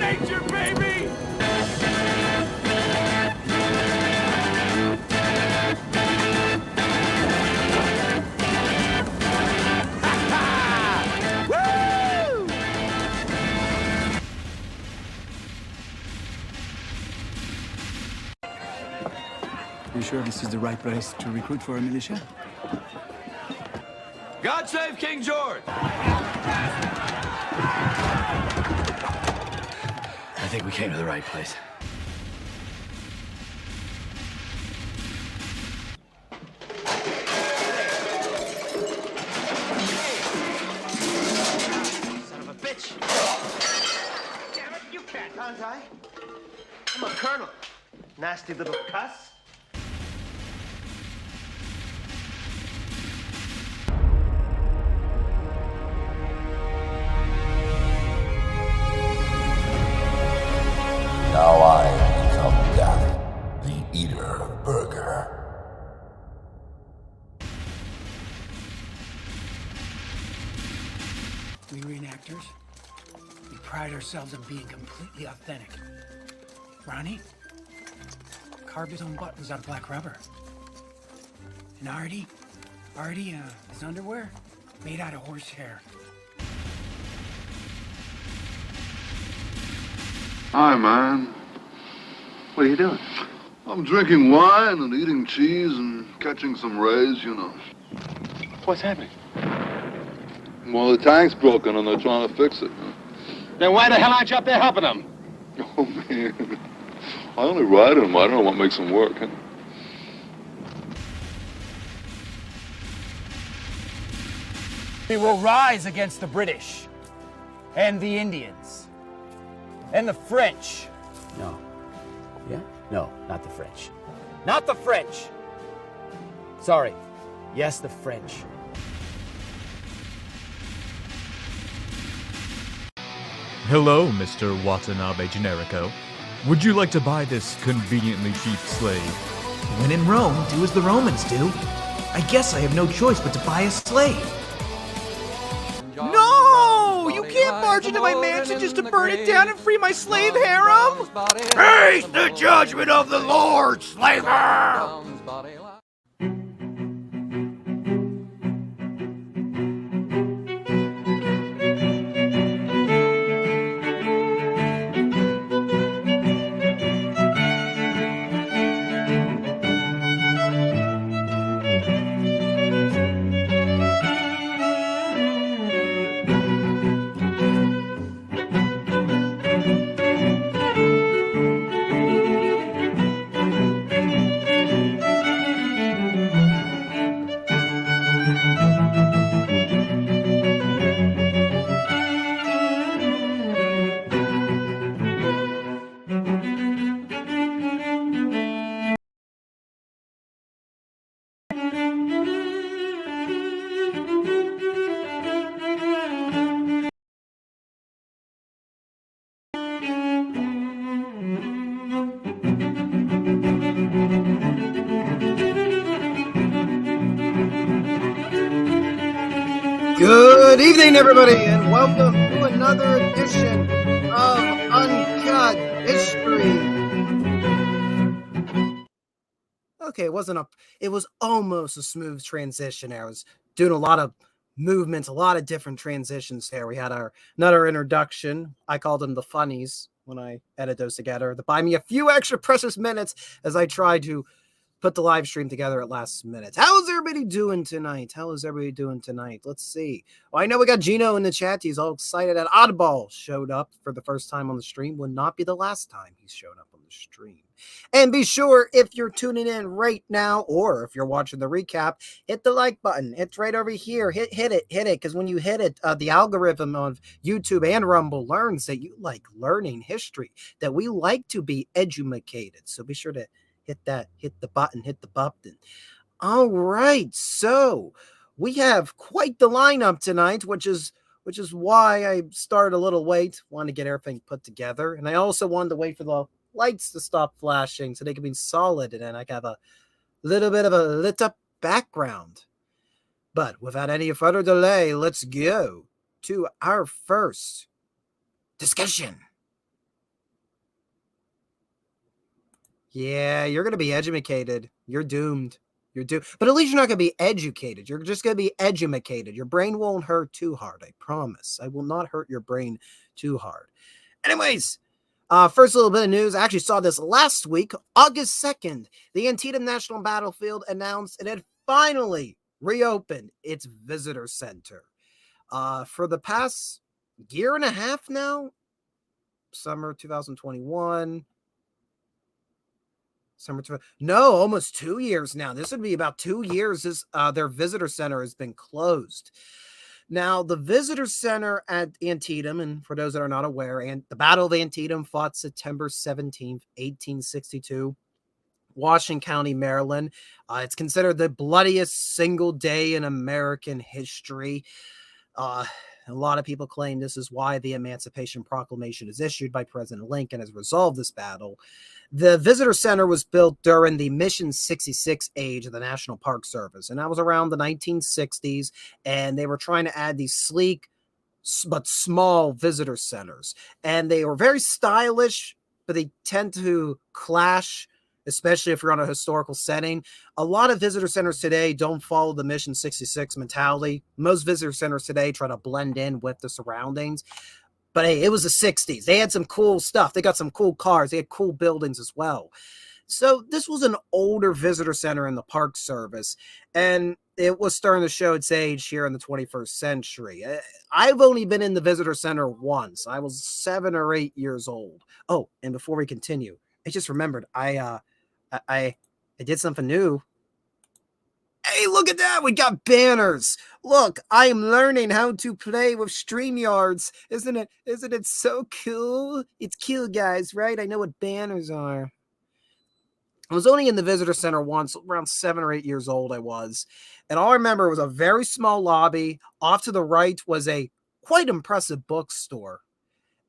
danger, baby! You sure this is the right place to recruit for a militia? God save King George! I think we came to the right place. Son of a bitch! Damn it, you can't untie. I'm a colonel. Nasty little cuss. Now I become Death, the eater of burger. We reenactors, we pride ourselves on being completely authentic. Ronnie carved his own buttons out of black rubber. And Artie, his underwear, made out of horsehair. Hi, man. What are you doing? I'm drinking wine and eating cheese and catching some rays, you know. What's happening? Well, the tank's broken and they're trying to fix it. Then why the hell aren't you up there helping them? Oh, man. I only ride them. I don't know what makes them work. Huh? We will rise against the British and the Indians and the French. No. Yeah? No, not the French. Not the French. Sorry. Yes, the French. Hello, Mr. Watanabe Generico. Would you like to buy this conveniently cheap slave? When in Rome, do as the Romans do. I guess I have no choice but to buy a slave. No! You can't barge into my mansion just to burn it down and free my slave harem! Face the judgment of the Lord, slaver! Good evening, everybody, and welcome to another edition of Uncut History. Okay, it was almost a smooth transition there. I was doing a lot of movements, a lot of different transitions there. We had another introduction. I called them the funnies when I edit those together to buy me a few extra precious minutes as I tried to put the live stream together at last minute. How is everybody doing tonight? Let's see. Well, I know we got Gino in the chat. He's all excited that Oddball showed up for the first time on the stream. Would not be the last time he's shown up on the stream. And be sure, if you're tuning in right now, or if you're watching the recap, hit the like button. It's right over here. Hit it. Because when you hit it, the algorithm of YouTube and Rumble learns that you like learning history, that we like to be edumacated. So be sure to hit the button. All right, so we have quite the lineup tonight, which is why I started a little late. Want to get everything put together, and I also wanted to wait for the lights to stop flashing so they can be solid, and then I have a little bit of a lit up background. But without any further delay, let's go to our first discussion. Yeah, you're going to be educated. You're doomed. You're doomed. But at least you're not going to be educated. You're just going to be edumacated. Your brain won't hurt too hard. I promise. I will not hurt your brain too hard. Anyways, first little bit of news. I actually saw this last week, August 2nd. The Antietam National Battlefield announced it had finally reopened its visitor center. For the past year and a half now, summer 2021, almost 2 years now. This would be about 2 years. Their visitor center has been closed. Now, the visitor center at Antietam, and for those that are not aware, and the Battle of Antietam fought September 17th, 1862, Washington County, Maryland. It's considered the bloodiest single day in American history. A lot of people claim this is why the Emancipation Proclamation is issued by President Lincoln as a result of this battle. The visitor center was built during the Mission 66 age of the National Park Service, and that was around the 1960s, and they were trying to add these sleek but small visitor centers, and they were very stylish, but they tend to clash, especially if you're on a historical setting. A lot of visitor centers today don't follow the Mission 66 mentality. Most visitor centers today try to blend in with the surroundings. But hey, it was the 60s. They had some cool stuff. They got some cool cars. They had cool buildings as well. So this was an older visitor center in the Park Service, and it was starting to show its age here in the 21st century. I've only been in the visitor center once. I was 7 or 8 years old. Oh, and before we continue, I just remembered I did something new. Hey, look at that. We got banners. Look, I am learning how to play with StreamYards. Isn't it so cool? It's cool, guys, right? I know what banners are. I was only in the visitor center once, around 7 or 8 years old I was. And all I remember was a very small lobby. Off to the right was a quite impressive bookstore.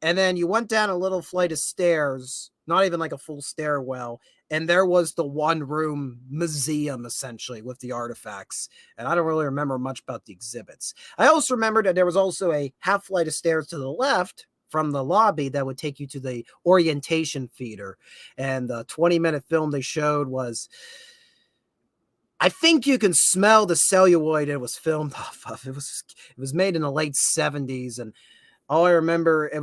And then you went down a little flight of stairs, not even like a full stairwell, and there was the one-room museum, essentially, with the artifacts. And I don't really remember much about the exhibits. I also remember that there was also a half flight of stairs to the left from the lobby that would take you to the orientation theater. And the 20-minute film they showed was, I think you can smell the celluloid it was filmed off of. It was made in the late 70s, and all I remember, it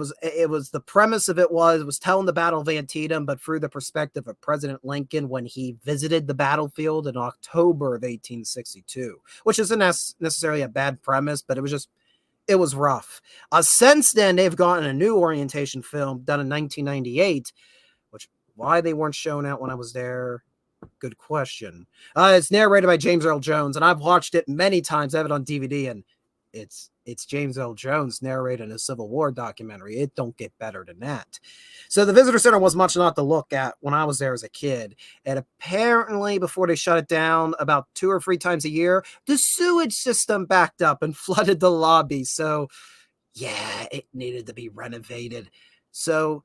was the premise of it was telling the Battle of Antietam, but through the perspective of President Lincoln when he visited the battlefield in October of 1862, which isn't necessarily a bad premise, but it was rough. Since then, they've gotten a new orientation film done in 1998, which why they weren't shown out when I was there, good question. It's narrated by James Earl Jones, and I've watched it many times. I have it on DVD, and it's James Earl Jones narrating a Civil War documentary. It don't get better than that. So the visitor center was much not to look at when I was there as a kid. And apparently before they shut it down about 2 or 3 times a year, the sewage system backed up and flooded the lobby. So yeah, it needed to be renovated. So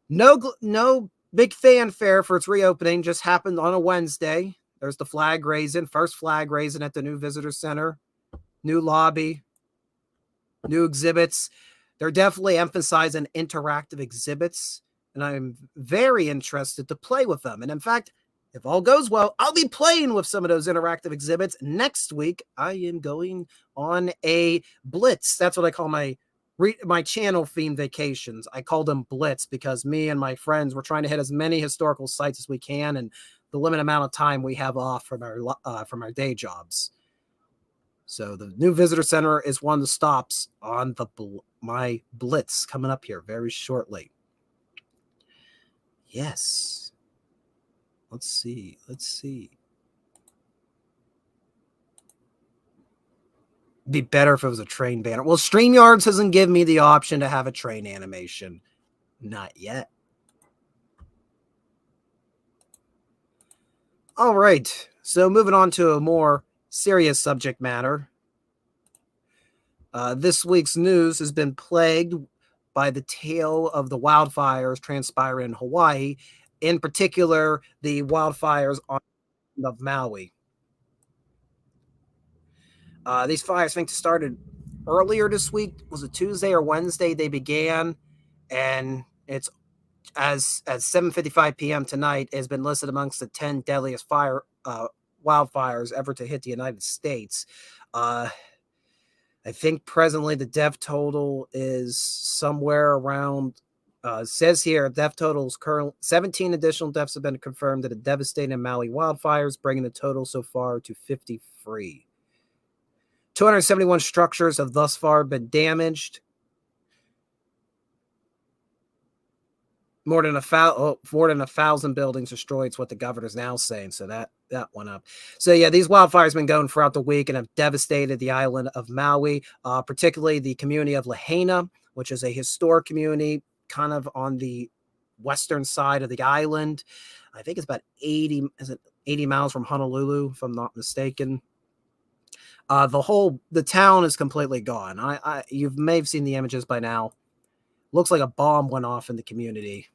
no big fanfare for its reopening. Just happened on a Wednesday. There's the flag raising, first flag raising at the new visitor center, new lobby, new exhibits. They're definitely emphasizing interactive exhibits, and I'm very interested to play with them. And in fact, if all goes well, I'll be playing with some of those interactive exhibits. Next week, I am going on a blitz. That's what I call my channel theme vacations. I call them blitz because me and my friends were trying to hit as many historical sites as we can and the limited amount of time we have off from our day jobs. So the new visitor center is one of the stops on my blitz coming up here very shortly. Yes. Let's see. Be better if it was a train banner. Well, StreamYards doesn't give me the option to have a train animation. Not yet. All right. So moving on to a more serious subject matter. This week's news has been plagued by the tale of the wildfires transpiring in Hawaii, in particular, the wildfires of Maui. These fires, I think, started earlier this week. Was it Tuesday or Wednesday they began? And it's as at 7:55 p.m. tonight, has been listed amongst the 10 deadliest wildfires ever to hit the United States. I think presently the death total is somewhere around. Says here, death totals current 17 additional deaths have been confirmed at the devastating Maui wildfires, bringing the total so far to 53. 271 structures have thus far been damaged. More than 1,000 buildings destroyed is what the governor's now saying. So that went up. So yeah, these wildfires have been going throughout the week and have devastated the island of Maui, particularly the community of Lahaina, which is a historic community kind of on the western side of the island. I think it's about 80 miles from Honolulu, if I'm not mistaken. The town is completely gone. You may have seen the images by now. Looks like a bomb went off in the community.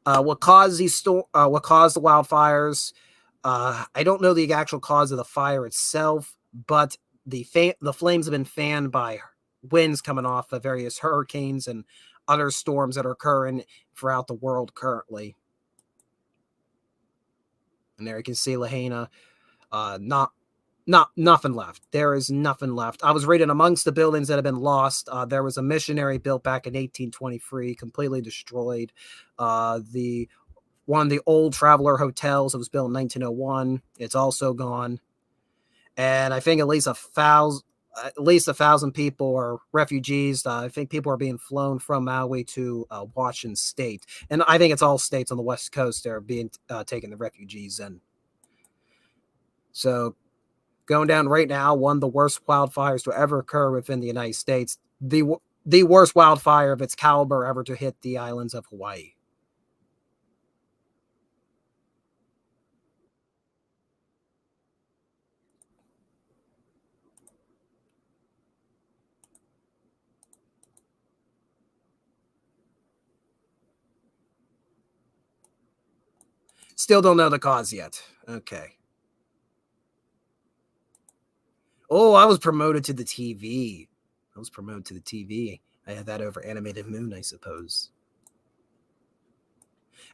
What caused the wildfires? I don't know the actual cause of the fire itself, but the flames have been fanned by winds coming off of various hurricanes and other storms that are occurring throughout the world currently. And there you can see Lahaina, nothing left. There is nothing left. I was reading amongst the buildings that have been lost. There was a missionary built back in 1823, completely destroyed. One of the old traveler hotels that was built in 1901. It's also gone. And I think at least 1,000 people are refugees. I think people are being flown from Maui to Washington State. And I think it's all states on the West Coast that are being taken the refugees in. So going down right now, one of the worst wildfires to ever occur within the United States. The worst wildfire of its caliber ever to hit the islands of Hawaii. Still don't know the cause yet. Okay. Oh, I was promoted to the TV. I had that over Animated Moon, I suppose.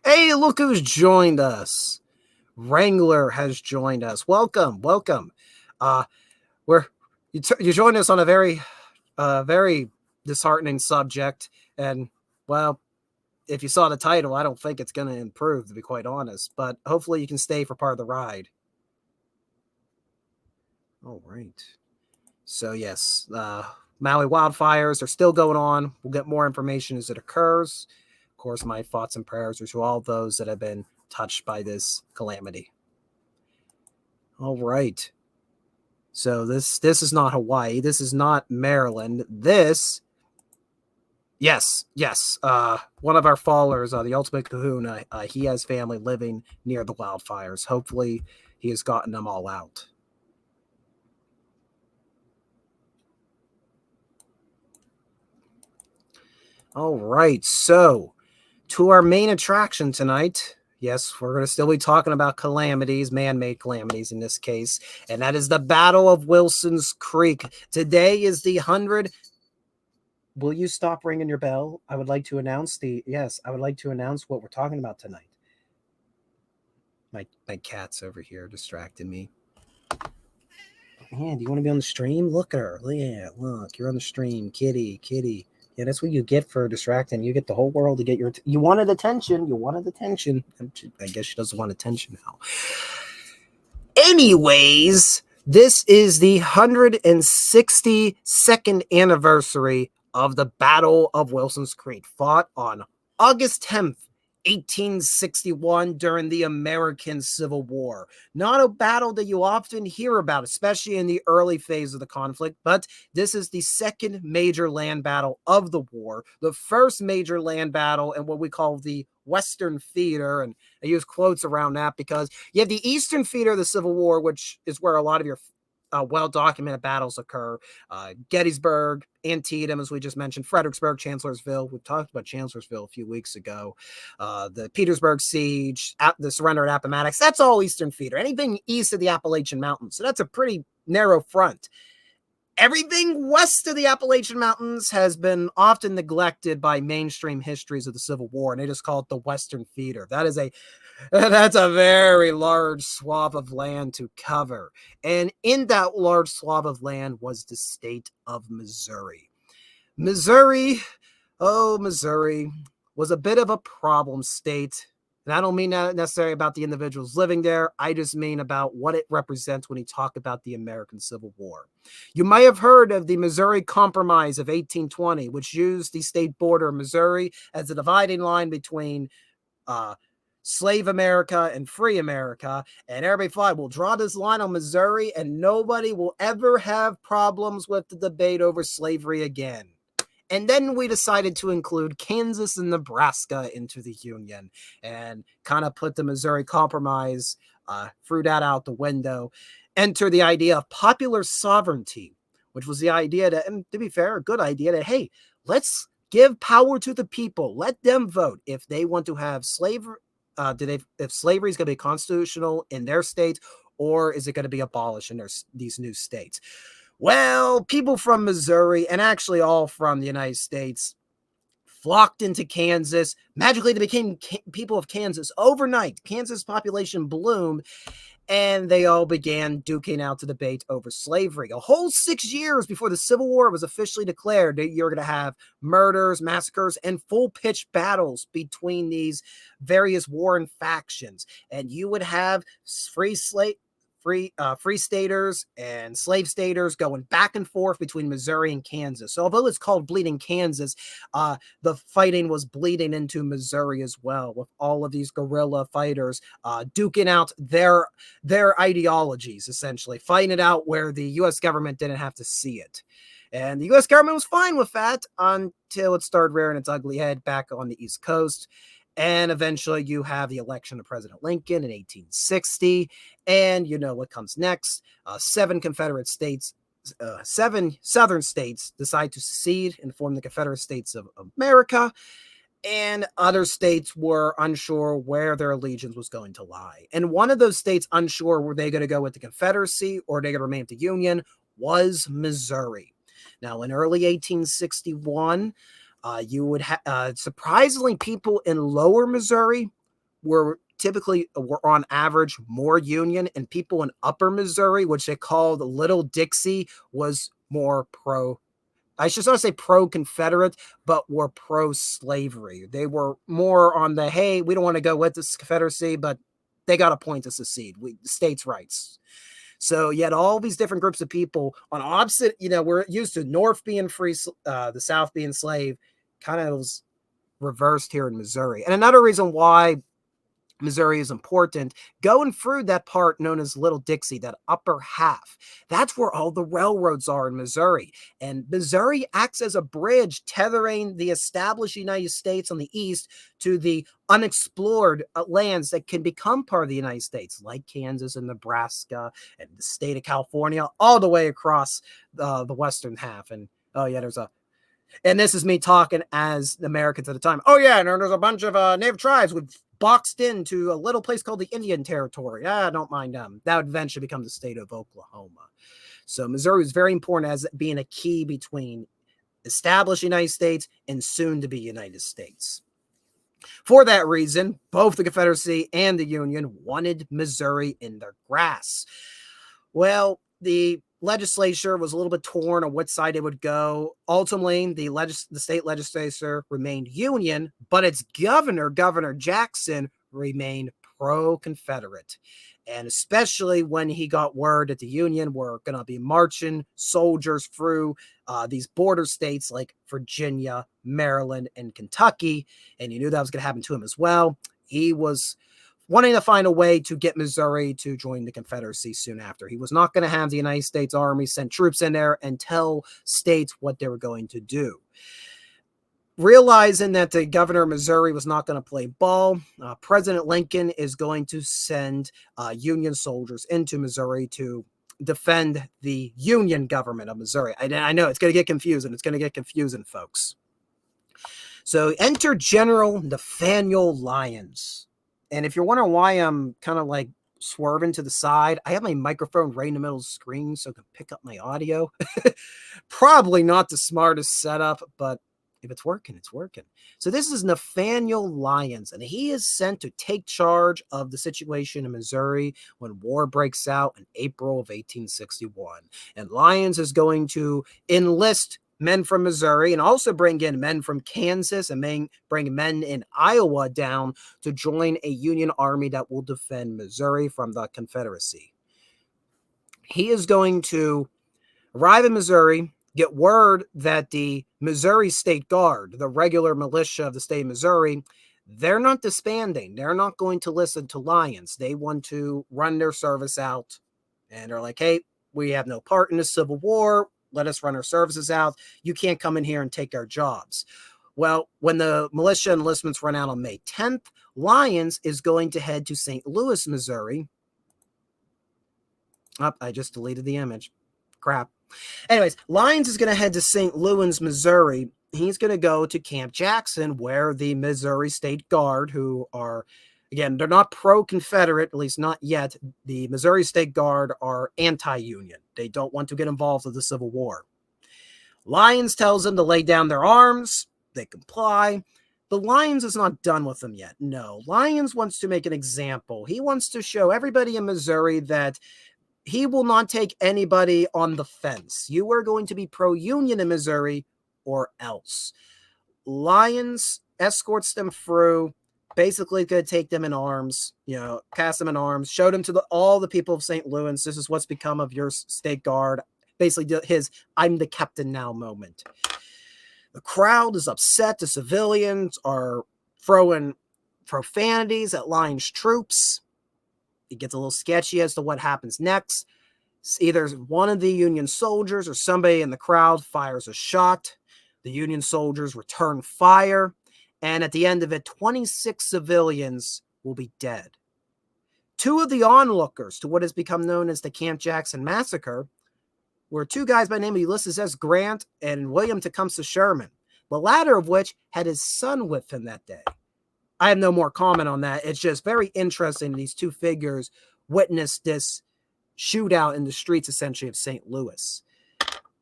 Hey, look who's joined us. Wrangler has joined us. Welcome. You joined us on a very disheartening subject. And, well, if you saw the title, I don't think it's going to improve, to be quite honest. But hopefully you can stay for part of the ride. All right. So, yes, Maui wildfires are still going on. We'll get more information as it occurs. Of course, my thoughts and prayers are to all those that have been touched by this calamity. All right. So this is not Hawaii. This is not Maryland. Yes. One of our followers, the Ultimate Kahuna, he has family living near the wildfires. Hopefully he has gotten them all out. All right, so to our main attraction tonight. Yes, we're going to still be talking about calamities, man-made calamities in this case, and that is the Battle of Wilson's Creek. Today is the 100. Will you stop ringing your bell? I would like to announce what we're talking about tonight. My cat's over here distracting me. Man, do you want to be on the stream? Look at her. Yeah, look, you're on the stream, kitty. Yeah, that's what you get for distracting. You get the whole world to get you wanted attention. I guess she doesn't want attention now. Anyways, this is the 162nd anniversary of the Battle of Wilson's Creek, fought on August 10th, 1861 during the American Civil War. Not a battle that you often hear about, especially in the early phase of the conflict, but this is the second major land battle of the war, the first major land battle in what we call the Western Theater, and I use quotes around that because you have the Eastern Theater of the Civil War, which is where a lot of your well-documented battles occur. Gettysburg, Antietam, as we just mentioned, Fredericksburg, Chancellorsville. We talked about Chancellorsville a few weeks ago. The Petersburg Siege, the surrender at Appomattox, that's all Eastern Theater. Anything east of the Appalachian Mountains. So that's a pretty narrow front. Everything west of the Appalachian Mountains has been often neglected by mainstream histories of the Civil War, and they just call it the Western Theater. That's a very large swath of land to cover. And in that large swath of land was the state of Missouri. Missouri, Missouri was a bit of a problem state. And I don't mean that necessarily about the individuals living there. I just mean about what it represents when you talk about the American Civil War. You might have heard of the Missouri Compromise of 1820, which used the state border of Missouri as a dividing line between slave America and free America. And everybody thought, we'll draw this line on Missouri and nobody will ever have problems with the debate over slavery again. And then we decided to include Kansas and Nebraska into the Union and kind of put the Missouri Compromise, threw that out the window, enter the idea of popular sovereignty, which was the idea that, and to be fair, a good idea that, hey, let's give power to the people. Let them vote if they want to have slavery. If slavery is going to be constitutional in their states, or is it going to be abolished in these new states? Well, people from Missouri, and actually all from the United States, flocked into Kansas. Magically, they became people of Kansas overnight. Kansas population bloomed, and they all began duking out to debate over slavery. A whole 6 years before the Civil War was officially declared, you're going to have murders, massacres, and full-pitch battles between these various warring factions. And you would have free staters and slave staters going back and forth between Missouri and Kansas. So although it's called Bleeding Kansas, the fighting was bleeding into Missouri as well, with all of these guerrilla fighters duking out their ideologies, essentially fighting it out where the U.S. government didn't have to see it. And the U.S. government was fine with that until it started rearing its ugly head back on the East Coast. And eventually you have the election of President Lincoln in 1860. And you know what comes next. Seven southern states decide to secede and form the Confederate States of America. And other states were unsure where their allegiance was going to lie. And one of those states unsure were they going to go with the Confederacy or they going to remain with the Union was Missouri. Now, in early 1861, you would have surprisingly people in lower Missouri were on average more Union, and people in upper Missouri, which they called Little Dixie, was more I should not say pro-Confederate, but were pro-slavery. They were more on the, hey, we don't want to go with this Confederacy, but they got a point to secede. States' rights. So you had all these different groups of people on opposite, we're used to North being free, the South being slave, kind of was reversed here in Missouri. And another reason why Missouri is important, going through that part known as Little Dixie, that upper half, that's where all the railroads are in Missouri. And Missouri acts as a bridge tethering the established United States on the east to the unexplored lands that can become part of the United States, like Kansas and Nebraska and the state of California, all the way across the western half. And and this is me talking as Americans at the time. Oh yeah, and there's a bunch of native tribes with boxed into a little place called the Indian Territory. I don't mind them. That would eventually become the state of Oklahoma. So Missouri is very important as being a key between established United States and soon to be United States. For that reason, both the Confederacy and the Union wanted Missouri in their grasp. Well, the legislature was a little bit torn on what side it would go. Ultimately, the state legislature remained Union, but its Governor Jackson, remained pro-Confederate. And especially when he got word that the Union were going to be marching soldiers through these border states like Virginia, Maryland, and Kentucky, and he knew that was going to happen to him as well, he was wanting to find a way to get Missouri to join the Confederacy soon after. He was not going to have the United States Army send troops in there and tell states what they were going to do. Realizing that the governor of Missouri was not going to play ball, President Lincoln is going to send Union soldiers into Missouri to defend the Union government of Missouri. I know it's going to get confusing. It's going to get confusing, folks. So enter General Nathaniel Lyons. And if you're wondering why I'm kind of like swerving to the side. I have my microphone right in the middle of the screen so I can pick up my audio. Probably not the smartest setup, but if it's working, it's working. So this is Nathaniel Lyons, and he is sent to take charge of the situation in Missouri when war breaks out in April of 1861. And Lyons is going to enlist men from Missouri and also bring in men from Kansas and bring men in Iowa down to join a Union army that will defend Missouri from the Confederacy. He is going to arrive in Missouri, get word that the Missouri State Guard, the regular militia of the state of Missouri, they're not disbanding. They're not going to listen to Lyons. They want to run their service out. And they're like, hey, we have no part in the Civil War. Let us run our services out. You can't come in here and take our jobs. Well, when the militia enlistments run out on May 10th, Lyons is going to head to St. Louis, Missouri. I just deleted the image. Crap. Anyways, Lyons is going to head to St. Louis, Missouri. He's going to go to Camp Jackson, where the Missouri State Guard, who are, again, they're not pro-Confederate, at least not yet. The Missouri State Guard are anti-Union. They don't want to get involved with the Civil War. Lyons tells them to lay down their arms. They comply. But Lyons is not done with them yet. No, Lyons wants to make an example. He wants to show everybody in Missouri that he will not take anybody on the fence. You are going to be pro-Union in Missouri or else. Lyons escorts them through, basically going to take them in arms, cast them in arms, show them to all the people of St. Louis, this is what's become of your state guard. Basically his I'm the captain now moment. The crowd is upset. The civilians are throwing profanities at Lyons' troops. It gets a little sketchy as to what happens next. Either one of the Union soldiers or somebody in the crowd fires a shot. The Union soldiers return fire. And at the end of it, 26 civilians will be dead. Two of the onlookers to what has become known as the Camp Jackson Massacre were two guys by the name of Ulysses S. Grant and William Tecumseh Sherman, the latter of which had his son with him that day. I have no more comment on that. It's just very interesting these two figures witnessed this shootout in the streets, essentially, of St. Louis.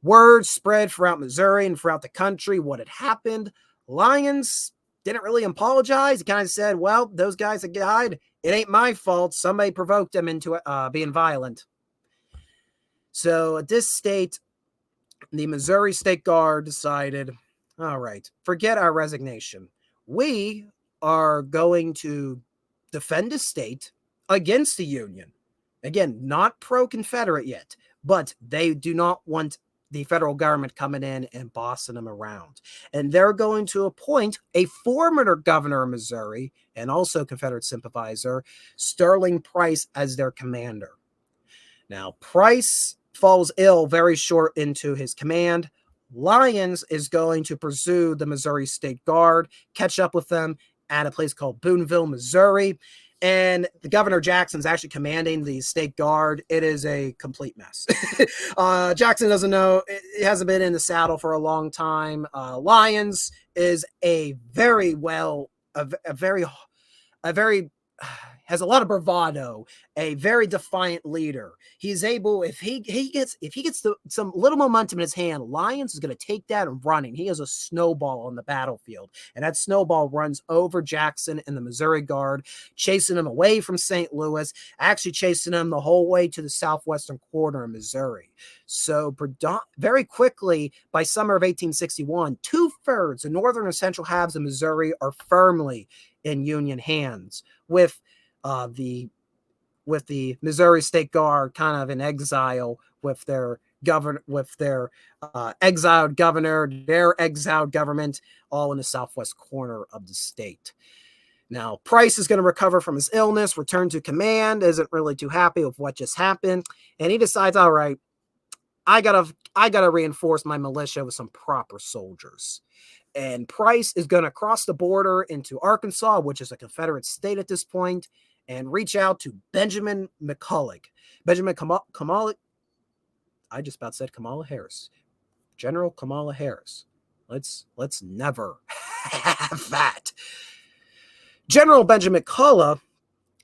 Word spread throughout Missouri and throughout the country what had happened. Lyons didn't really apologize. He kind of said, well, those guys that died, it ain't my fault. Somebody provoked them into being violent. So at this state, the Missouri State Guard decided, all right, forget our resignation. We are going to defend the state against the Union. Again, not pro-Confederate yet, but they do not want the federal government coming in and bossing them around. And they're going to appoint a former governor of Missouri and also Confederate sympathizer, Sterling Price, as their commander. Now, Price falls ill very short into his command. Lyons is going to pursue the Missouri State Guard, catch up with them at a place called Boonville, Missouri. And the Governor Jackson's actually commanding the State Guard. It is a complete mess. Jackson doesn't know. It hasn't been in the saddle for a long time. Lyons is a very has a lot of bravado, a very defiant leader. He's able, if he gets some little momentum in his hand, Lyons is going to take that and running. He has a snowball on the battlefield, and that snowball runs over Jackson and the Missouri Guard, chasing him away from St. Louis, actually chasing him the whole way to the southwestern corner of Missouri. So very quickly, by summer of 1861, 2/3 the northern and central halves of Missouri are firmly in Union hands, with the Missouri State Guard kind of in exile, with their exiled governor, their exiled government, all in the southwest corner of the state. Now, Price is going to recover from his illness, return to command, isn't really too happy with what just happened, and he decides, all right, I gotta reinforce my militia with some proper soldiers. And Price is going to cross the border into Arkansas, which is a Confederate state at this point, and reach out to Benjamin McCulloch. Benjamin Kamala. I just about said Kamala Harris. General Kamala Harris. Let's never have that. General Benjamin McCulloch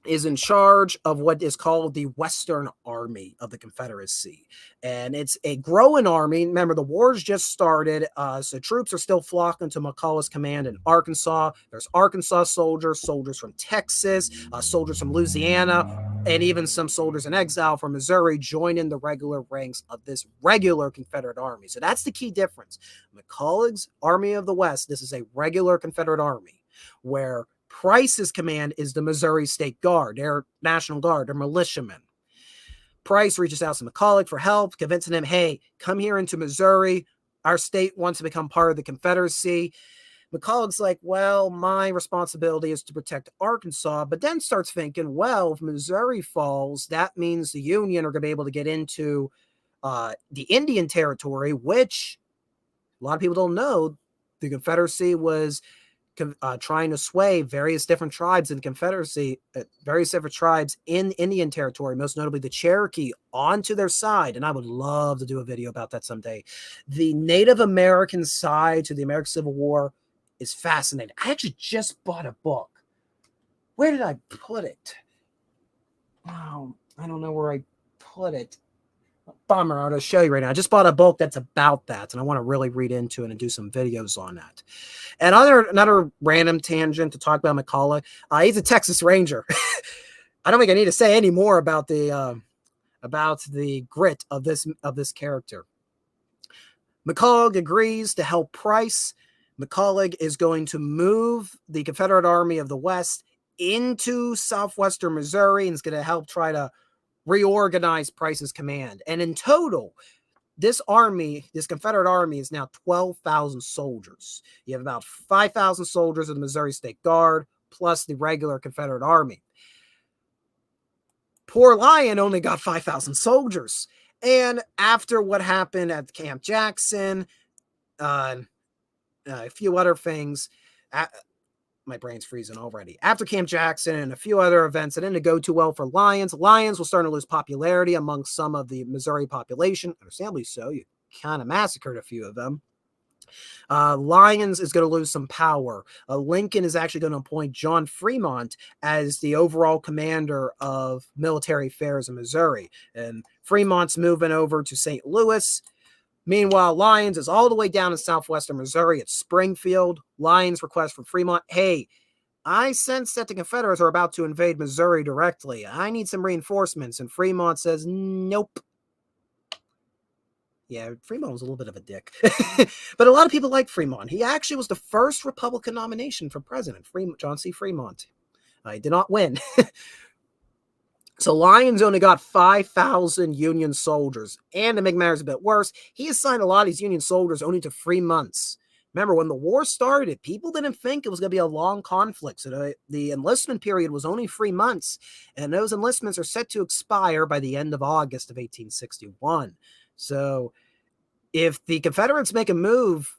is in charge of what is called the Western Army of the Confederacy. And it's a growing army. Remember, the war's just started, so troops are still flocking to McCullough's command in Arkansas. There's Arkansas soldiers, soldiers from Texas, soldiers from Louisiana, and even some soldiers in exile from Missouri join in the regular ranks of this regular Confederate army. So that's the key difference. McCullough's Army of the West, this is a regular Confederate army, where Price's command is the Missouri State Guard, their National Guard, their militiamen. Price reaches out to McCullough for help, convincing him, hey, come here into Missouri. Our state wants to become part of the Confederacy. McCullough's like, well, my responsibility is to protect Arkansas, but then starts thinking, well, if Missouri falls, that means the Union are going to be able to get into the Indian Territory, which a lot of people don't know. The Confederacy was trying to sway various different tribes in the Confederacy, various different tribes in Indian Territory, most notably the Cherokee, onto their side. And I would love to do a video about that someday. The Native American side to the American Civil War is fascinating. I actually just bought a book. Where did I put it? Oh, I don't know where I put it. Bummer. I'm going to show you right now. I just bought a book that's about that, and I want to really read into it and do some videos on that. And another random tangent to talk about McCullough. He's a Texas Ranger. I don't think I need to say any more about the grit of this character. McCullough agrees to help Price. McCullough is going to move the Confederate Army of the West into southwestern Missouri and is going to help try to reorganize Price's command. And in total, this Confederate army is now 12,000 soldiers. You have about 5,000 soldiers of the Missouri State Guard, plus the regular Confederate army. Poor Lyon only got 5,000 soldiers. And after what happened at Camp Jackson, a few other things, my brain's freezing already. After Camp Jackson and a few other events that didn't go too well for Lyons will start to lose popularity among some of the Missouri population. Understandably so. You kind of massacred a few of them. Lyons is going to lose some power. Lincoln is actually going to appoint John Fremont as the overall commander of military affairs in Missouri. And Fremont's moving over to St. Louis. Meanwhile, Lyons is all the way down in southwestern Missouri at Springfield. Lyons requests from Fremont, hey, I sense that the Confederates are about to invade Missouri directly. I need some reinforcements. And Fremont says, nope. Yeah, Fremont was a little bit of a dick. But a lot of people like Fremont. He actually was the first Republican nomination for president, John C. Fremont. He did not win. So Lyons only got 5,000 Union soldiers. And to make matters a bit worse, he assigned a lot of these Union soldiers only to 3 months. Remember, when the war started, people didn't think it was going to be a long conflict. So the enlistment period was only 3 months. And those enlistments are set to expire by the end of August of 1861. So if the Confederates make a move,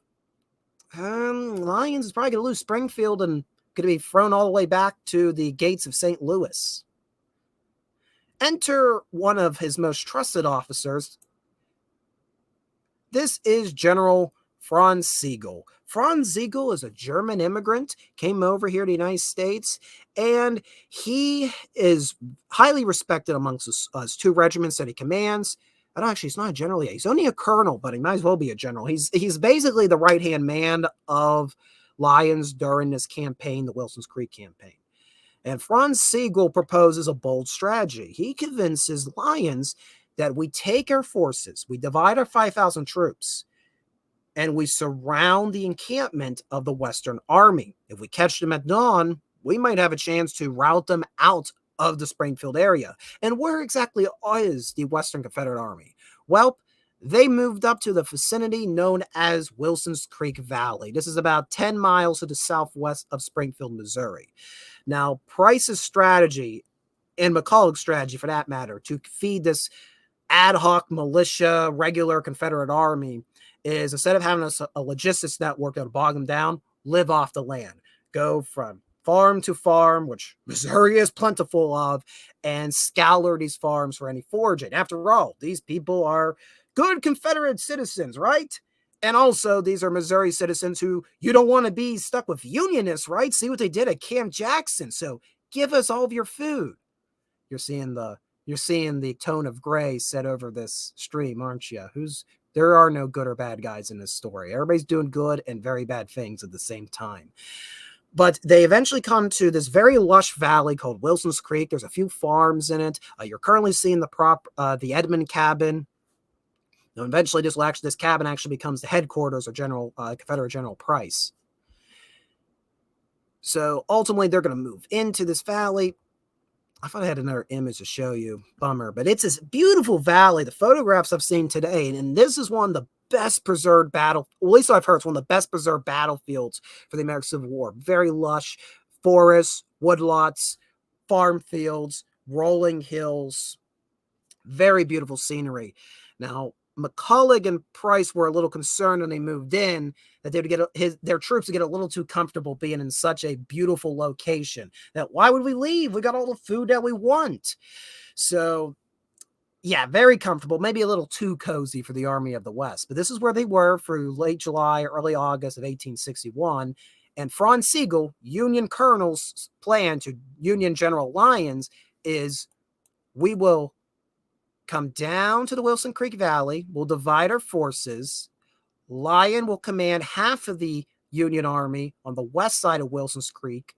Lyons is probably going to lose Springfield and going to be thrown all the way back to the gates of St. Louis. Enter one of his most trusted officers. This is General Franz Sigel. Franz Sigel is a German immigrant, came over here to the United States, and he is highly respected amongst his 2 regiments that he commands. He's not a general yet. He's only a colonel, but he might as well be a general. He's basically the right-hand man of Lyons during this campaign, the Wilson's Creek campaign. And Franz Sigel proposes a bold strategy. He convinces Lyons that we take our forces, we divide our 5,000 troops, and we surround the encampment of the Western Army. If we catch them at dawn, we might have a chance to rout them out of the Springfield area. And where exactly is the Western Confederate Army? Well, they moved up to the vicinity known as Wilson's Creek Valley. This is about 10 miles to the southwest of Springfield, Missouri. Now, Price's strategy, and McCullough's strategy for that matter, to feed this ad hoc militia, regular Confederate army, is instead of having a logistics network that would bog them down, live off the land. Go from farm to farm, which Missouri is plentiful of, and scour these farms for any foraging. After all, these people are good Confederate citizens, right? And also, these are Missouri citizens who you don't want to be stuck with Unionists, right? See what they did at Camp Jackson. So Give us all of your food. You're seeing the tone of gray set over this stream, aren't you? There are no good or bad guys in this story. Everybody's doing good and very bad things at the same time. But they eventually come to this very lush valley called Wilson's Creek. There's a few farms in it. You're currently seeing the Edmund cabin. And eventually, this cabin actually becomes the headquarters of Confederate General Price. So ultimately, they're going to move into this valley. I thought I had another image to show you. Bummer. But it's this beautiful valley. The photographs I've seen today, and this is one of the best preserved at least I've heard, it's one of the best preserved battlefields for the American Civil War. Very lush forests, woodlots, farm fields, rolling hills. Very beautiful scenery. Now, McCulloch and Price were a little concerned when they moved in that they would get their troops would get a little too comfortable being in such a beautiful location. That why would we leave? We got all the food that we want. So, yeah, very comfortable, maybe a little too cozy for the Army of the West. But this is where they were through late July, early August of 1861. And Franz Sigel, Union Colonel's plan to Union General Lyons is we will come down to the Wilson Creek Valley. We'll divide our forces. Lyon will command half of the Union Army on the west side of Wilson's Creek.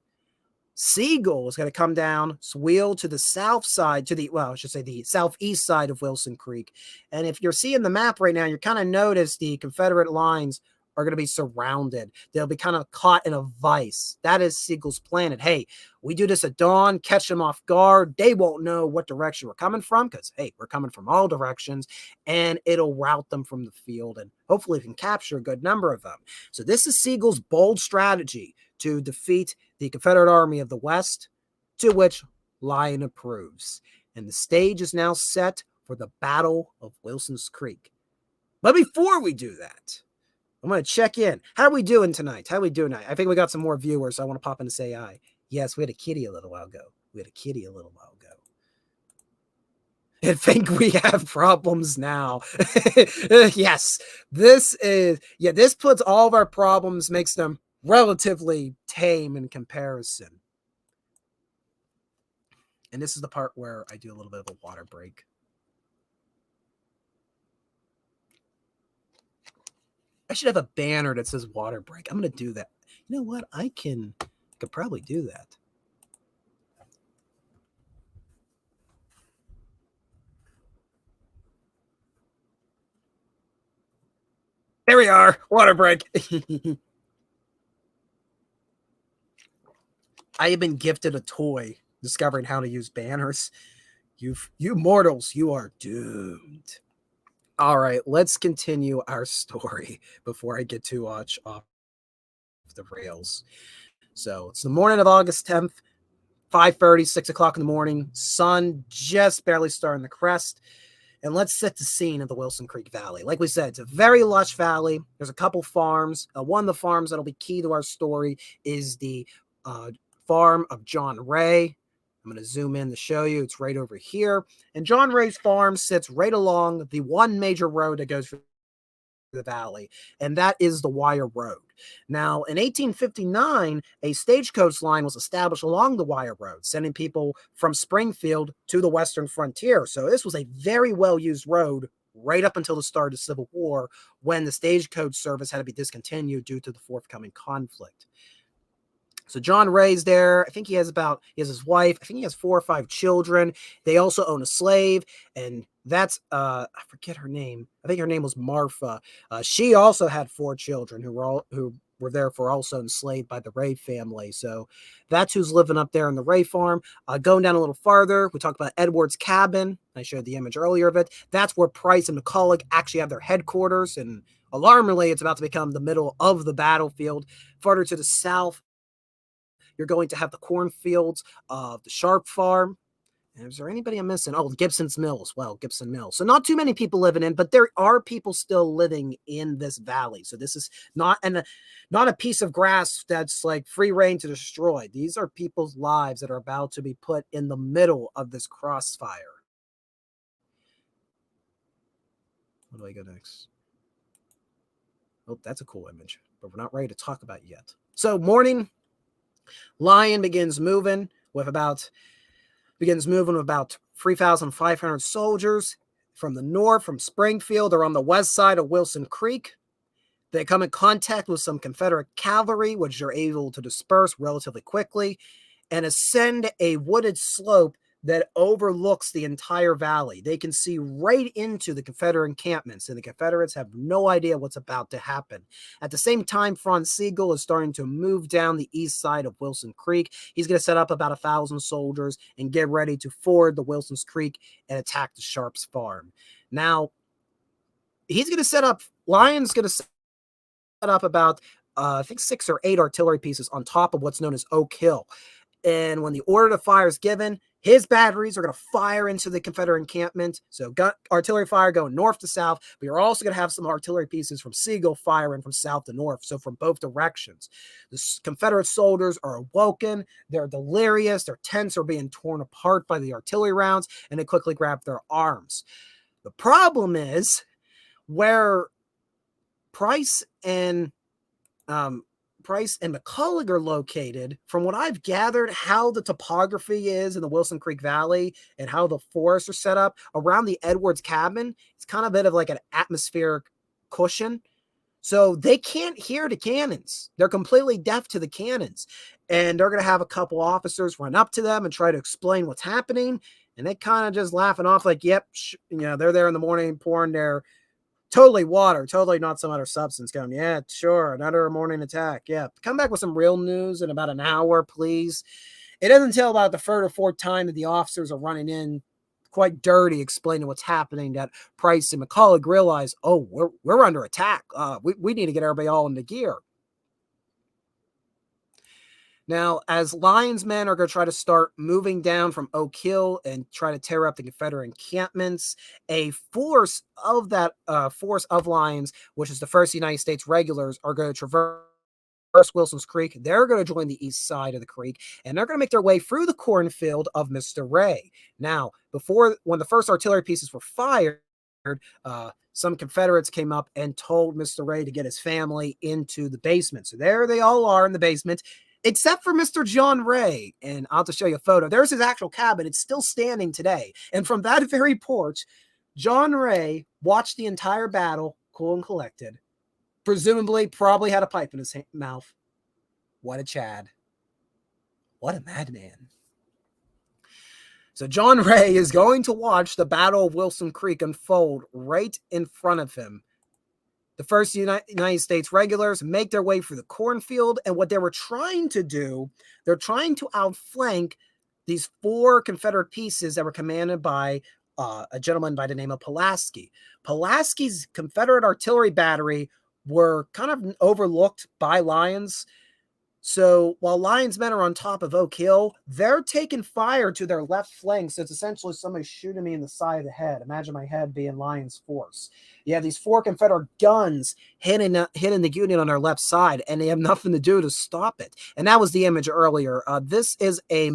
Sigel is going to come down, wheel to the south side, the southeast side of Wilson Creek. And if you're seeing the map right now, you kind of notice the Confederate lines are going to be surrounded. They'll be kind of caught in a vice. That is Sigel's plan. And hey, we do this at dawn, catch them off guard. They won't know what direction we're coming from because, hey, we're coming from all directions, and it'll route them from the field, and hopefully we can capture a good number of them. So this is Sigel's bold strategy to defeat the Confederate Army of the West, to which Lyon approves. And the stage is now set for the Battle of Wilson's Creek. But before we do that, I'm going to check in. How are we doing tonight? I think we got some more viewers, so I want to pop in and say hi. Yes, we had a kitty a little while ago. I think we have problems now. Yes, this puts all of our problems, makes them relatively tame in comparison. And this is the part where I do a little bit of a water break. I should have a banner that says water break. I'm going to do that. You know what? I could probably do that. There we are. Water break. I have been gifted a toy discovering how to use banners. You mortals, you are doomed. All right, let's continue our story before I get too much off the rails. So it's the morning of August 10th, 5:30, 6 o'clock in the morning. Sun just barely starting to crest. And let's set the scene of the Wilson Creek Valley. Like we said, it's a very lush valley. There's a couple farms. One of the farms that'll be key to our story is the farm of John Ray. I'm going to zoom in to show you. It's right over here. And John Ray's farm sits right along the one major road that goes through the valley, and that is the Wire Road. Now, in 1859, a stagecoach line was established along the Wire Road, sending people from Springfield to the western frontier. So this was a very well-used road right up until the start of the Civil War, when the stagecoach service had to be discontinued due to the forthcoming conflict. So John Ray's there. I think he has his wife. I think he has 4 or 5 children. They also own a slave, and that's I forget her name. I think her name was Martha. She also had 4 children who were therefore also enslaved by the Ray family. So that's who's living up there in the Ray farm. Going down a little farther, we talked about Edward's cabin. I showed the image earlier of it. That's where Price and McCulloch actually have their headquarters, and alarmingly, it's about to become the middle of the battlefield. Farther to the south, you're going to have the cornfields of the Sharp farm. And is there anybody I'm missing? Oh, Gibson's Mill as well, Gibson Mill. So not too many people living in, but there are people still living in this valley. So this is not a piece of grass that's like free reign to destroy. These are people's lives that are about to be put in the middle of this crossfire. Where do I go next? Oh, that's a cool image, but we're not ready to talk about it yet. So morning, Lyon begins moving. begins moving with about 3,500 soldiers from the north, from Springfield. They're on the west side of Wilson Creek. They come in contact with some Confederate cavalry, which they're able to disperse relatively quickly and ascend a wooded slope that overlooks the entire valley. They can see right into the Confederate encampments, and the Confederates have no idea what's about to happen. At the same time, Franz Sigel is starting to move down the east side of Wilson Creek. He's going to set up about 1,000 soldiers and get ready to ford the Wilson's Creek and attack the Sharps farm. Now, he's going to set up, Lyon's going to set up about, I think 6 or 8 artillery pieces on top of what's known as Oak Hill. And when the order to fire is given, his batteries are going to fire into the Confederate encampment. So artillery fire going north to south, but you're also going to have some artillery pieces from Sigel firing from south to north, so from both directions. The Confederate soldiers are awoken. They're delirious. Their tents are being torn apart by the artillery rounds, and they quickly grab their arms. The problem is where Price and McCulloch are located. From what I've gathered, how the topography is in the Wilson Creek Valley and how the forests are set up around the Edwards cabin, it's kind of a bit of like an atmospheric cushion. So they can't hear the cannons. They're completely deaf to the cannons. And they're going to have a couple officers run up to them and try to explain what's happening. And they kind of just laughing off like, yep, they're there in the morning pouring their totally water, totally not some other substance going, yeah, sure, another morning attack. Yeah, come back with some real news in about an hour, please. It isn't until about the third or fourth time that the officers are running in quite dirty explaining what's happening that Price and McCulloch realize, oh, we're under attack. We need to get everybody all into gear. Now, as Lyon's men are going to try to start moving down from Oak Hill and try to tear up the Confederate encampments, a force of Lyon's, which is the 1st United States Regulars, are going to traverse Wilson's Creek. They're going to join the east side of the creek, and they're going to make their way through the cornfield of Mr. Ray. Now, when the first artillery pieces were fired, some Confederates came up and told Mr. Ray to get his family into the basement. So there they all are in the basement, except for Mr. John Ray. And I'll have to show you a photo. There's his actual cabin. It's still standing today. And from that very porch, John Ray watched the entire battle, cool and collected. Presumably, probably had a pipe in his mouth. What a Chad. What a madman. So John Ray is going to watch the Battle of Wilson Creek unfold right in front of him. The 1st United States Regulars make their way through the cornfield, and what they were trying to do, they're trying to outflank these 4 Confederate pieces that were commanded by a gentleman by the name of Pulaski. Pulaski's Confederate artillery battery were kind of overlooked by Lyon's. So while Lyon's men are on top of Oak Hill, they're taking fire to their left flank. So it's essentially somebody shooting me in the side of the head. Imagine my head being Lyon's force. You have these 4 Confederate guns hitting the Union on their left side, and they have nothing to do to stop it. And that was the image earlier. This is a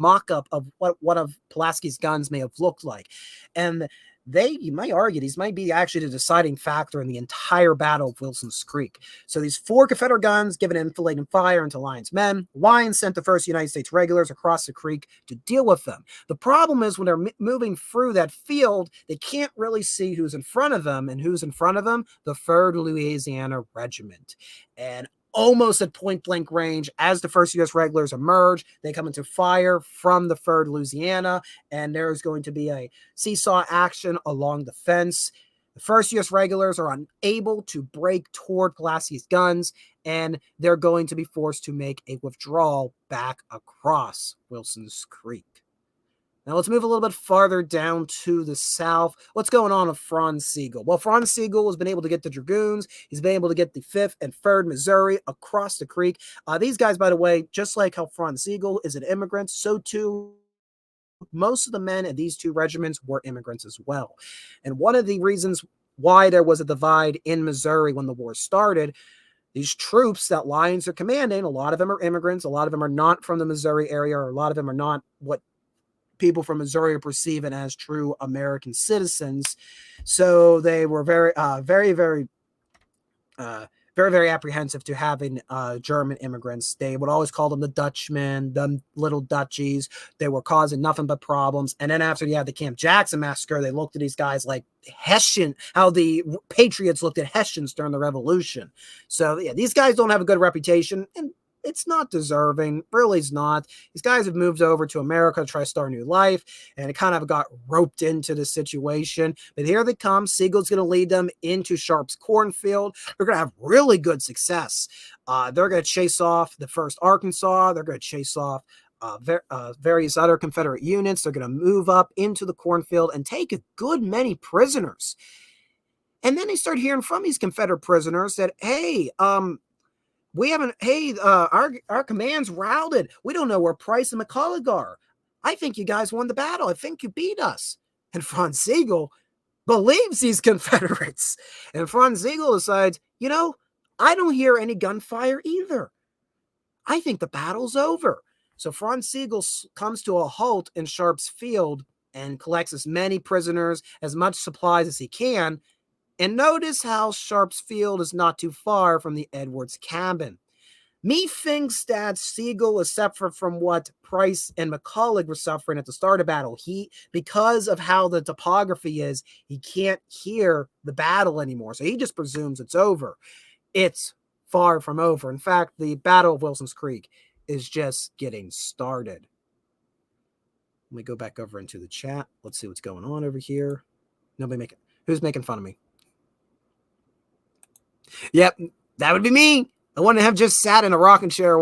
mock-up of what one of Pulaski's guns may have looked like. And you might argue these might be actually the deciding factor in the entire Battle of Wilson's Creek. So these 4 Confederate guns giving enfiladating fire into Lyon's men. Lyon sent the 1st United States Regulars across the creek to deal with them. The problem is when they're moving through that field, they can't really see who's in front of them, and who's in front of them? The 3rd Louisiana Regiment. And almost at point-blank range, as the 1st U.S. Regulars emerge, they come into fire from the 3rd Louisiana, and there's going to be a seesaw action along the fence. The 1st U.S. Regulars are unable to break toward Pulaski's guns, and they're going to be forced to make a withdrawal back across Wilson's Creek. Now let's move a little bit farther down to the south. What's going on with Franz Sigel? Well, Franz Sigel has been able to get the Dragoons. He's been able to get the 5th and 3rd Missouri across the creek. These guys, by the way, just like how Franz Sigel is an immigrant, so too most of the men in these 2 regiments were immigrants as well. And one of the reasons why there was a divide in Missouri when the war started, these troops that Lyons are commanding, a lot of them are immigrants, a lot of them are not from the Missouri area, or a lot of them are not what people from Missouri are perceiving as true American citizens. So they were very very, very apprehensive to having German immigrants. They would always call them the Dutchmen, the little Dutchies. They were causing nothing but problems. And then after you had the Camp Jackson massacre, they looked at these guys like Hessian, how the Patriots looked at Hessians during the Revolution. So yeah, these guys don't have a good reputation, and it's not deserving. Really, it's not. These guys have moved over to America to try to start a new life, and it kind of got roped into the situation. But here they come. Siegel's going to lead them into Sharp's cornfield. They're going to have really good success. They're going to chase off the 1st Arkansas. They're going to chase off various other Confederate units. They're going to move up into the cornfield and take a good many prisoners. And then they start hearing from these Confederate prisoners that, hey, our command's routed. We don't know where Price and McCulloch are. I think you guys won the battle. I think you beat us. And Franz Sigel believes these Confederates. And Franz Sigel decides, I don't hear any gunfire either. I think the battle's over. So Franz Sigel comes to a halt in Sharp's field and collects as many prisoners, as much supplies as he can. And notice how Sharp's field is not too far from the Edwards cabin. Me thinks that Sigel is separate from what Price and McCulloch were suffering at the start of battle. Because of how the topography is, he can't hear the battle anymore. So he just presumes it's over. It's far from over. In fact, the Battle of Wilson's Creek is just getting started. Let me go back over into the chat. Let's see what's going on over here. Who's making fun of me? Yep, that would be me. I wouldn't have just sat in a rocking chair.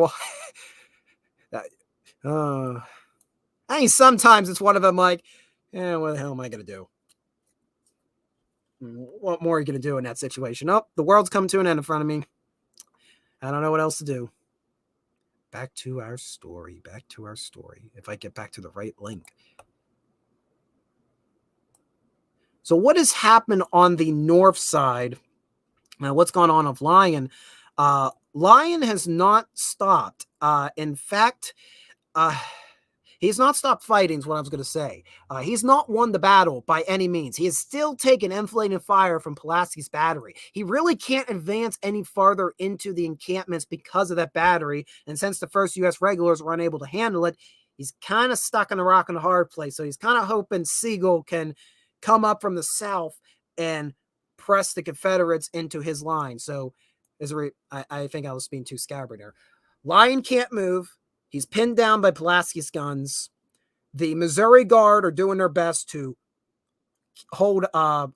Sometimes it's one of them like, what the hell am I going to do? What more are you going to do in that situation? Oh, the world's coming to an end in front of me. I don't know what else to do. Back to our story. If I get back to the right link. So what has happened on the north side? Now, what's gone on of Lyon? Lyon has not stopped. In fact, he's not stopped fighting is what I was going to say. He's not won the battle by any means. He has still taken enfiladating fire from Pulaski's battery. He really can't advance any farther into the encampments because of that battery. And since the 1st U.S. regulars were unable to handle it, he's kind of stuck in a rock and a hard place. So he's kind of hoping Sigel can come up from the south and press the Confederates into his line. So I think I was being too scattered there. Lyon can't move. He's pinned down by Pulaski's guns. The Missouri Guard are doing their best to hold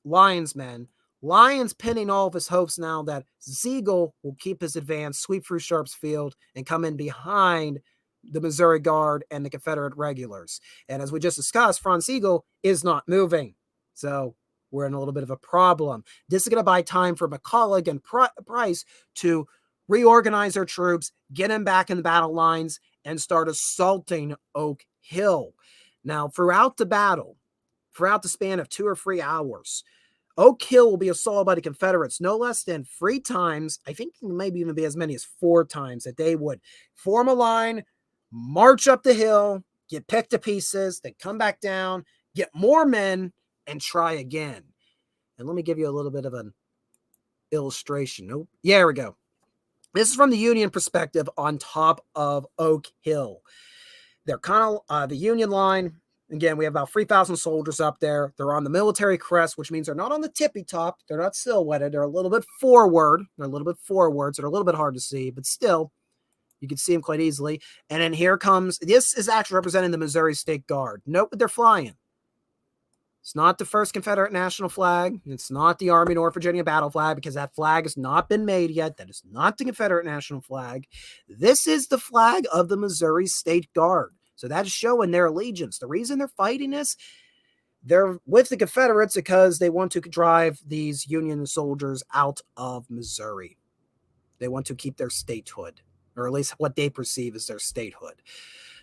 Lyon's men. Lyon's pinning all of his hopes now that Sigel will keep his advance, sweep through Sharp's field, and come in behind the Missouri Guard and the Confederate regulars. And as we just discussed, Franz Sigel is not moving. So we're in a little bit of a problem. This is going to buy time for McCulloch and Price to reorganize their troops, get them back in the battle lines, and start assaulting Oak Hill. Now, throughout the battle, throughout the span of 2 or 3 hours, Oak Hill will be assaulted by the Confederates no less than 3 times. I think maybe even be as many as 4 times that they would form a line, march up the hill, get picked to pieces, then come back down, get more men, and try again. And let me give you a little bit of an illustration. Nope. Yeah, here we go. This is from the Union perspective on top of Oak Hill. They're kind of the Union line. Again, we have about 3,000 soldiers up there. They're on the military crest, which means they're not on the tippy top. They're not silhouetted. They're a little bit forward. So they're a little bit hard to see, but still, you can see them quite easily. And then here comes, this is actually representing the Missouri State Guard. Note what they're flying. It's not the 1st Confederate national flag. It's not the Army North Virginia battle flag because that flag has not been made yet. That is not the Confederate national flag. This is the flag of the Missouri State Guard. So that's showing their allegiance. The reason they're fighting this, they're with the Confederates because they want to drive these Union soldiers out of Missouri. They want to keep their statehood, or at least what they perceive as their statehood.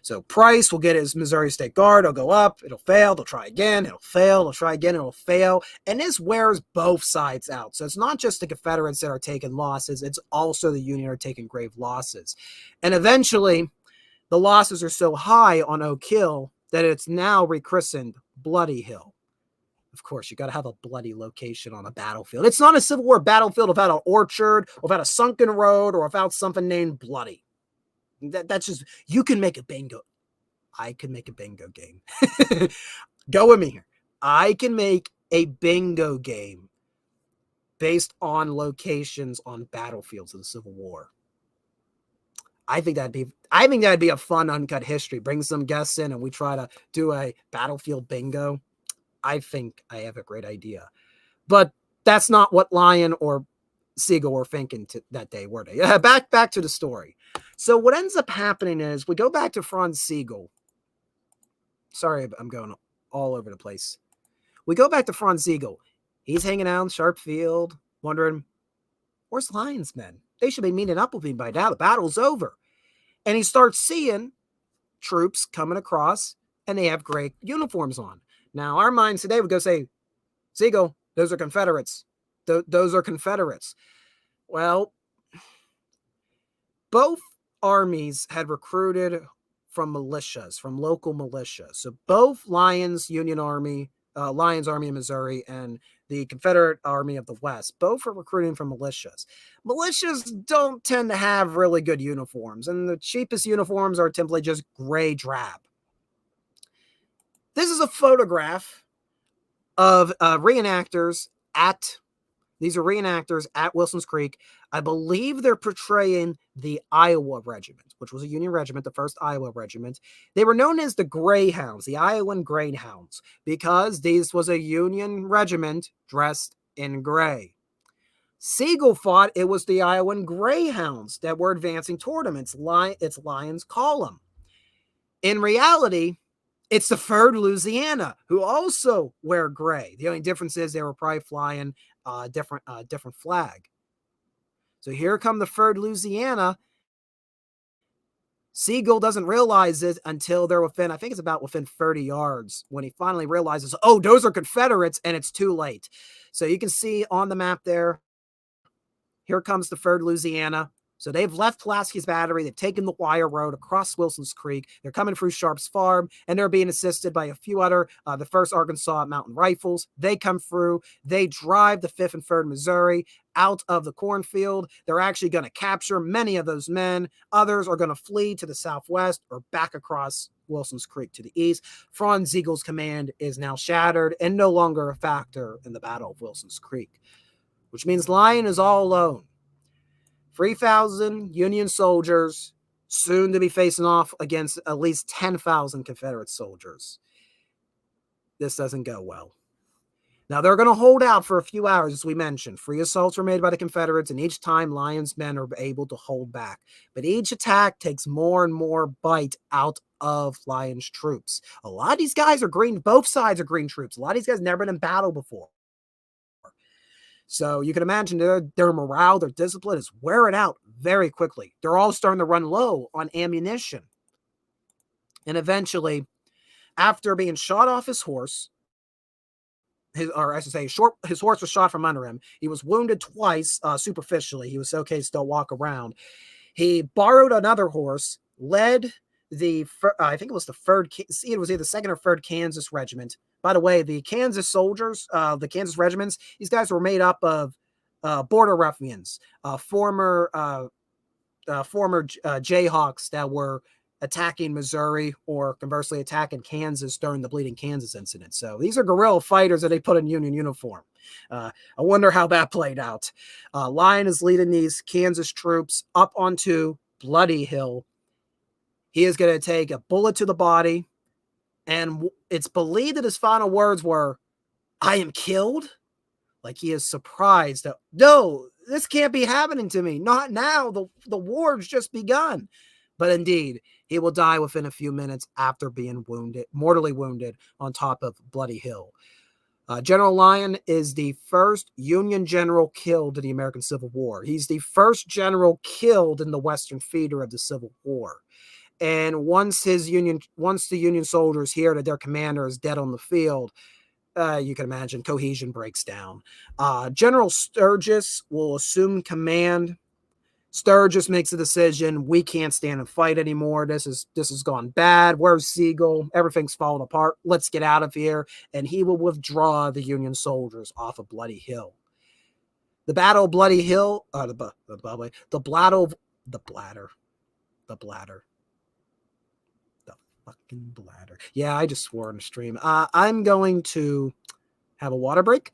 So Price will get his Missouri State Guard. It'll go up. It'll fail. They'll try again. It'll fail. They'll try again. It'll fail. And this wears both sides out. So it's not just the Confederates that are taking losses. It's also the Union are taking grave losses. And eventually, the losses are so high on Oak Hill that it's now rechristened Bloody Hill. Of course, you got to have a bloody location on a battlefield. It's not a Civil War battlefield without an orchard, or without a sunken road, or without something named Bloody. That's just, you can make a bingo. I can make a bingo game. Go with me here. I can make a bingo game based on locations on battlefields of the Civil War. I think that'd be a fun Uncut History. Bring some guests in and we try to do a battlefield bingo. I think I have a great idea. But that's not what Lion or Siegel were thinking that day, were they? Back to the story. So what ends up happening is we go back to Franz Siegel. Sorry, I'm going all over the place. We go back to Franz Siegel. He's hanging out in Sharp Field, wondering, where's Lion's men? They should be meeting up with me by now. The battle's over. And he starts seeing troops coming across, and they have gray uniforms on. Now, our minds today would go say, Siegel, those are Confederates. Those are Confederates. Well, both armies had recruited from militias, from local militias. So both Lions Army in Missouri and the Confederate Army of the West, both are recruiting from militias. Militias don't tend to have really good uniforms, and the cheapest uniforms are typically just gray drab. This is a photograph of reenactors at Wilson's Creek. I believe they're portraying the Iowa Regiment, which was a Union regiment, the 1st Iowa Regiment. They were known as the Greyhounds, the Iowan Greyhounds, because this was a Union regiment dressed in gray. Siegel thought it was the Iowan Greyhounds that were advancing toward him. It's Lion's column. In reality, it's the 3rd Louisiana, who also wear gray. The only difference is they were probably flying a different flag. So here come the 3rd Louisiana. Siegel doesn't realize it until they're within 30 yards, when he finally realizes, oh, those are Confederates, and it's too late. So you can see on the map there, here comes the 3rd Louisiana. So they've left Pulaski's battery. They've taken the wire road across Wilson's Creek. They're coming through Sharp's farm, and they're being assisted by a few other, the 1st Arkansas Mountain Rifles. They come through. They drive the 5th and 3rd Missouri out of the cornfield. They're actually going to capture many of those men. Others are going to flee to the southwest or back across Wilson's Creek to the east. Franz Siegel's command is now shattered and no longer a factor in the Battle of Wilson's Creek, which means Lyon is all alone. 3,000 Union soldiers, soon to be facing off against at least 10,000 Confederate soldiers. This doesn't go well. Now, they're going to hold out for a few hours, as we mentioned. 3 assaults were made by the Confederates, and each time Lyon's men are able to hold back. But each attack takes more and more bite out of Lyon's troops. A lot of these guys are green. Both sides are green troops. A lot of these guys never been in battle before. So you can imagine their morale, their discipline is wearing out very quickly. They're all starting to run low on ammunition. And eventually, after being shot off his horse, his horse was shot from under him. He was wounded twice superficially. He was okay to still walk around. He borrowed another horse, led I think it was the 3rd, it was either 2nd or 3rd Kansas Regiment. By the way, the Kansas soldiers, the Kansas regiments, these guys were made up of border ruffians, former Jayhawks that were attacking Missouri or conversely attacking Kansas during the Bleeding Kansas incident. So these are guerrilla fighters that they put in Union uniform. I wonder how that played out. Lyon is leading these Kansas troops up onto Bloody Hill. He is going to take a bullet to the body, and it's believed that his final words were, "I am killed." Like he is surprised that, no, this can't be happening to me. Not now. The war's just begun. But indeed, he will die within a few minutes after being mortally wounded on top of Bloody Hill. General Lyon is the first Union general killed in the American Civil War. He's the first general killed in the Western theater of the Civil War. And once the Union soldiers hear that their commander is dead on the field, you can imagine cohesion breaks down. General Sturgis will assume command. Sturgis makes a decision. We can't stand and fight anymore. This has gone bad. Where's Siegel? Everything's falling apart. Let's get out of here. And he will withdraw the Union soldiers off of Bloody Hill. The Battle of Bloody Hill, the fucking bladder. Yeah, I just swore on the stream. I'm going to have a water break.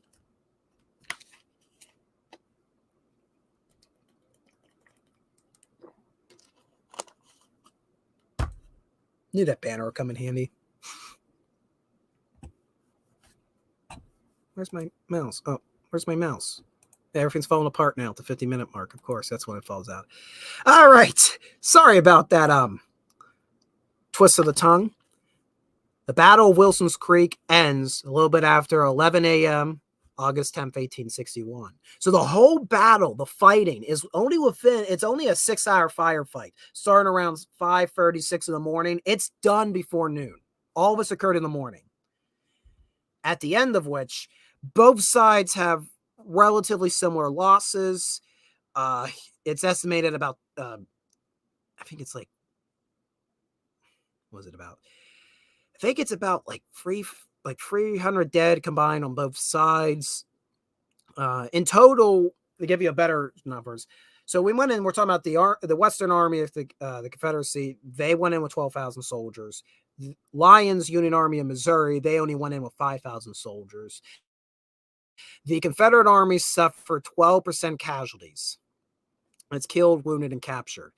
Knew that banner would come in handy. Where's my mouse? Oh, where's my mouse? Everything's falling apart now at the 50-minute mark. Of course, that's when it falls out. All right. Sorry about that twist of the tongue. The Battle of Wilson's Creek ends a little bit after 11 a.m., August 10th, 1861. So the whole battle, the fighting, is only it's only a 6-hour firefight, starting around 5:36 in the morning. It's done before noon. All of this occurred in the morning. At the end of which, both sides have relatively similar losses. It's estimated about, I think it's like, what was it about? I think it's about like 300 dead combined on both sides. In total, to give you a better numbers. So we went in, we're talking about the Western Army of the Confederacy. They went in with 12,000 soldiers. Lyon's Union Army in Missouri, they only went in with 5,000 soldiers. The Confederate Army suffered 12% casualties. It's killed, wounded, and captured.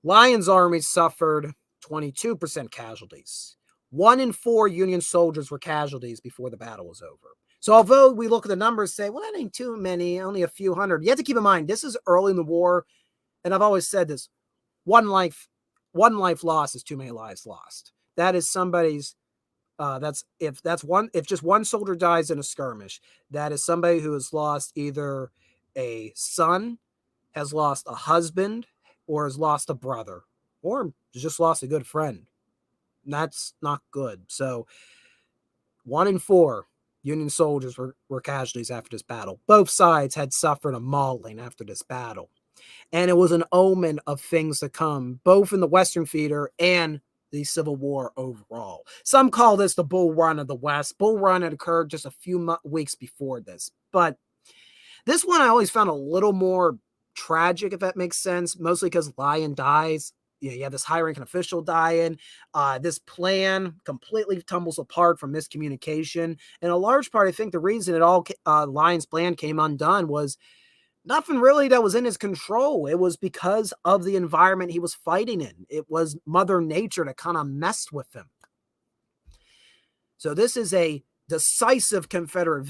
Lyon's Army suffered 22% casualties. 1 in 4 Union soldiers were casualties before the battle was over. So although we look at the numbers and say, well, that ain't too many, only a few hundred, you have to keep in mind, this is early in the war. And I've always said this, one life lost is too many lives lost. That is somebody's, if just one soldier dies in a skirmish, that is somebody who has lost either a son, has lost a husband, or has lost a brother, or just lost a good friend. That's not good. So 1 in 4 Union soldiers were casualties after this battle. Both sides had suffered a mauling after this battle. And it was an omen of things to come, both in the Western theater and the Civil War overall. Some call this the Bull Run of the West. Bull Run had occurred just a few weeks before this. But this one I always found a little more tragic, if that makes sense, mostly because Lyon dies. You have this high-ranking official dying. This plan completely tumbles apart from miscommunication. And a large part, I think, the reason it all Lyon's plan came undone was nothing really that was in his control. It was because of the environment he was fighting in. It was Mother Nature that kind of messed with him. So this is a decisive Confederate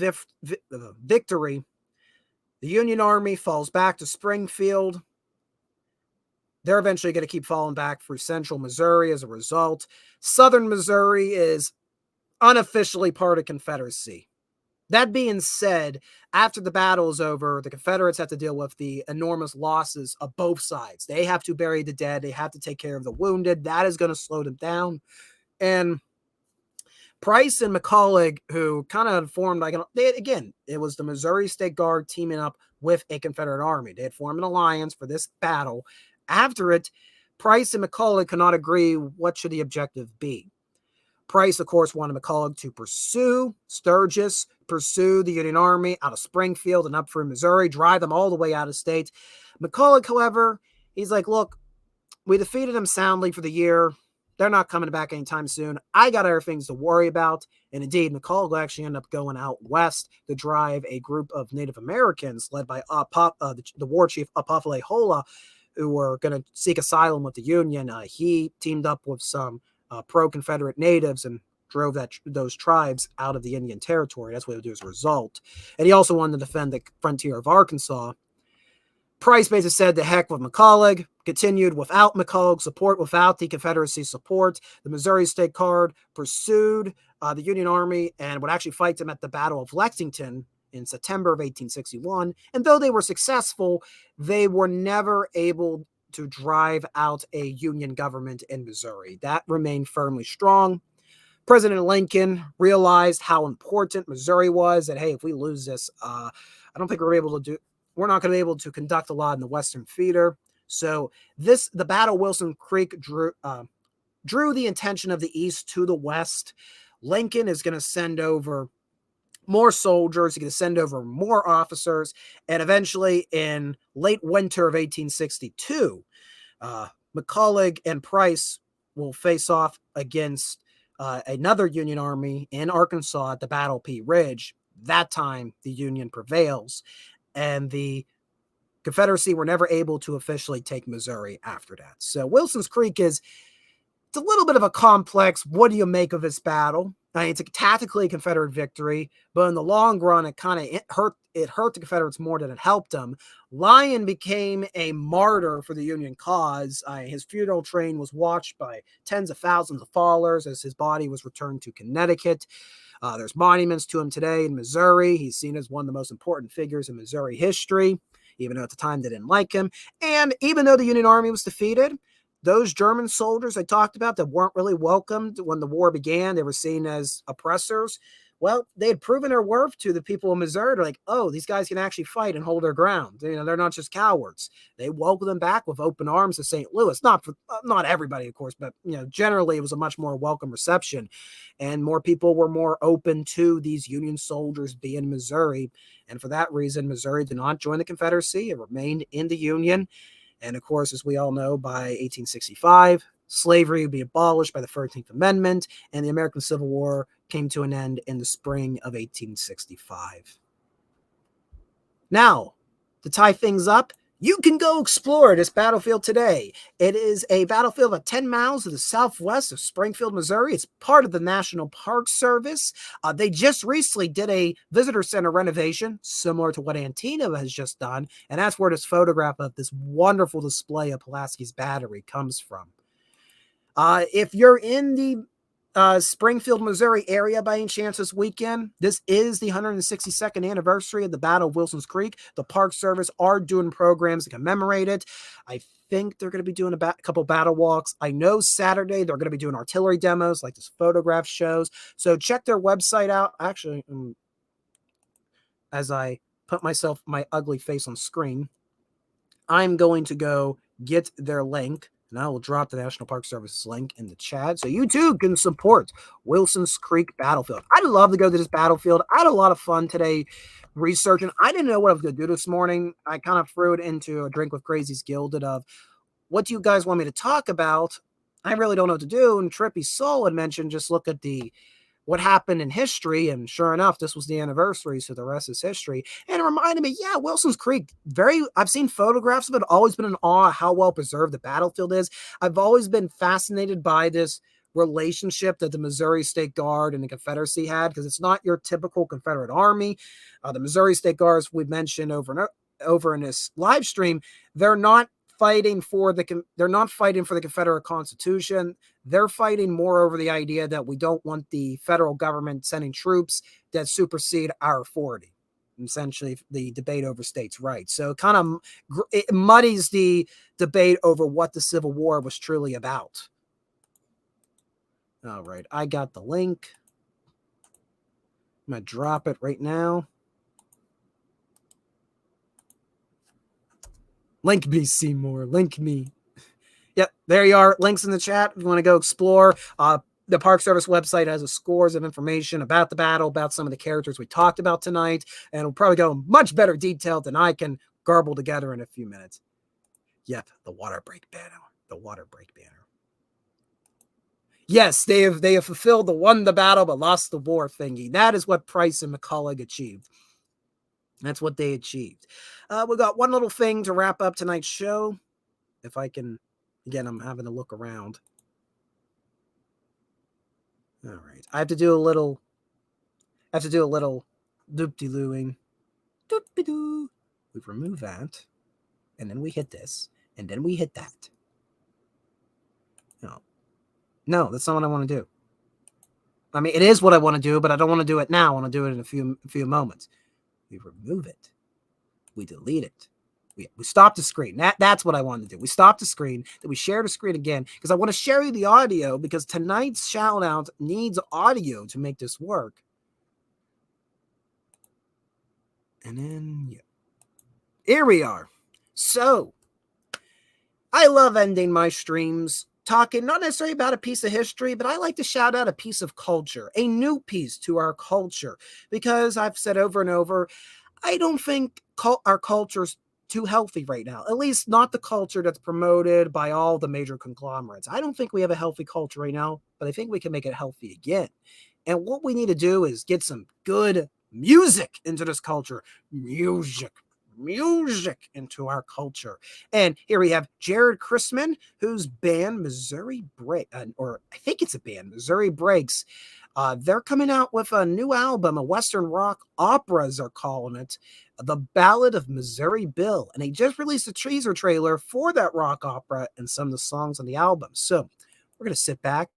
victory. The Union Army falls back to Springfield. They're eventually going to keep falling back through central Missouri as a result. Southern Missouri is unofficially part of Confederacy. That being said, after the battle is over, the Confederates have to deal with the enormous losses of both sides. They have to bury the dead. They have to take care of the wounded. That is going to slow them down. And Price and McCulloch, who kind of formed, it was the Missouri State Guard teaming up with a Confederate army. They had formed an alliance for this battle. After it, Price and McCulloch could not agree what should the objective be. Price, of course, wanted McCulloch to pursue Sturgis, pursue the Union Army out of Springfield and up through Missouri, drive them all the way out of state. McCulloch, however, he's like, look, we defeated them soundly for the year. They're not coming back anytime soon. I got other things to worry about. And indeed, McCulloch actually ended up going out west to drive a group of Native Americans led by the war chief Apofalehola, who were going to seek asylum with the Union. He teamed up with some pro-Confederate natives and drove those tribes out of the Indian Territory. That's what he would do as a result. And he also wanted to defend the frontier of Arkansas. Price basically said the heck with McCulloch, continued without McCulloch's support, without the Confederacy support. The Missouri State Guard pursued the Union Army and would actually fight them at the Battle of Lexington in September of 1861. And though they were successful, they were never able to drive out a Union government in Missouri. That remained firmly strong. President Lincoln realized how important Missouri was, that, hey, if we lose this, I don't think we're able to we're not going to be able to conduct a lot in the Western Theater. So the Battle of Wilson Creek drew the attention of the East to the West. Lincoln is going to send over more soldiers. He's going to send over more officers. And eventually, in late winter of 1862, McCulloch and Price will face off against another Union army in Arkansas at the Battle of Pea Ridge. That time, the Union prevails, and the Confederacy were never able to officially take Missouri after that. So Wilson's Creek it's a little bit of a complex. What do you make of this battle? I mean, it's a tactically Confederate victory, but in the long run, it hurt the Confederates more than it helped them. Lyon became a martyr for the Union cause. His funeral train was watched by tens of thousands of followers as his body was returned to Connecticut. There's monuments to him today in Missouri. He's seen as one of the most important figures in Missouri history, even though at the time they didn't like him. And even though the Union Army was defeated, those German soldiers I talked about that weren't really welcomed when the war began, they were seen as oppressors. Well, they had proven their worth to the people of Missouri. They're like, oh, these guys can actually fight and hold their ground. They're not just cowards. They welcomed them back with open arms to St. Louis. Not everybody, of course, but generally it was a much more welcome reception, and more people were more open to these Union soldiers being in Missouri. And for that reason, Missouri did not join the Confederacy. It remained in the Union. And of course, as we all know, by 1865, slavery would be abolished by the 13th Amendment, and the American Civil War came to an end in the spring of 1865. Now, to tie things up, you can go explore this battlefield today. It is a battlefield about 10 miles to the southwest of Springfield, Missouri. It's part of the National Park Service. They just recently did a visitor center renovation, similar to what Antietam has just done, and that's where this photograph of this wonderful display of Pulaski's Battery comes from. If you're in the Springfield, Missouri area by any chance this weekend, this is the 162nd anniversary of the Battle of Wilson's Creek. The Park Service are doing programs to commemorate it. I think they're going to be doing a couple battle walks. I know Saturday they're going to be doing artillery demos like this photograph shows. So check their website out. Actually, as I put my ugly face on screen, I'm going to go get their link. And I will drop the National Park Service link in the chat so you too can support Wilson's Creek Battlefield. I'd love to go to this battlefield. I had a lot of fun today researching. I didn't know what I was going to do this morning. I kind of threw it into a Drink with Crazies Gilded of, what do you guys want me to talk about? I really don't know what to do. And Trippy Soul had mentioned just look at what happened in history, and sure enough, this was the anniversary, so the rest is history. And it reminded me, Wilson's Creek, I've seen photographs of it, always been in awe how well preserved the battlefield is. I've always been fascinated by this relationship that the Missouri State Guard and the Confederacy had, because it's not your typical Confederate army. The Missouri State Guards, we've mentioned over in this live stream, they're not fighting for the Confederate Constitution. They're fighting more over the idea that we don't want the federal government sending troops that supersede our authority. Essentially, the debate over states' rights. So it muddies the debate over what the Civil War was truly about. All right, I got the link. I'm going to drop it right now. Link me, Seymour. Link me. Yep, there you are. Links in the chat if you want to go explore. The Park Service website has a scores of information about the battle, about some of the characters we talked about tonight, and it'll probably go in much better detail than I can garble together in a few minutes. Yep, the water break banner. The water break banner. Yes, they have fulfilled the won the battle but lost the war thingy. That is what Price and McCulloch achieved. That's what they achieved. We got one little thing to wrap up tonight's show. If I can, again, I'm having to look around. All right. I have to do a little doop-de-looing. Doop-de-doo. We remove that. And then we hit this. And then we hit that. No, that's not what I want to do. I mean, it is what I want to do, but I don't want to do it now. I want to do it in a few moments. We remove it. We delete it. We stop the screen. That's what I wanted to do. We stop the screen. Then we share the screen again because I want to share you the audio because tonight's shout out needs audio to make this work. And then, here we are. So, I love ending my streams talking not necessarily about a piece of history, but I like to shout out a piece of culture, a new piece to our culture, because I've said over and over, I don't think our culture's too healthy right now, at least not the culture that's promoted by all the major conglomerates. I don't think we have a healthy culture right now, but I think we can make it healthy again. And what we need to do is get some good music into this culture. Music into our culture. And here we have Jared Christman, whose band Missouri Break, or I think it's a band, Missouri Breaks. They're coming out with a new album, a Western rock opera, as they're calling it, The Ballad of Missouri Bill. And they just released a teaser trailer for that rock opera and some of the songs on the album. So we're going to sit back.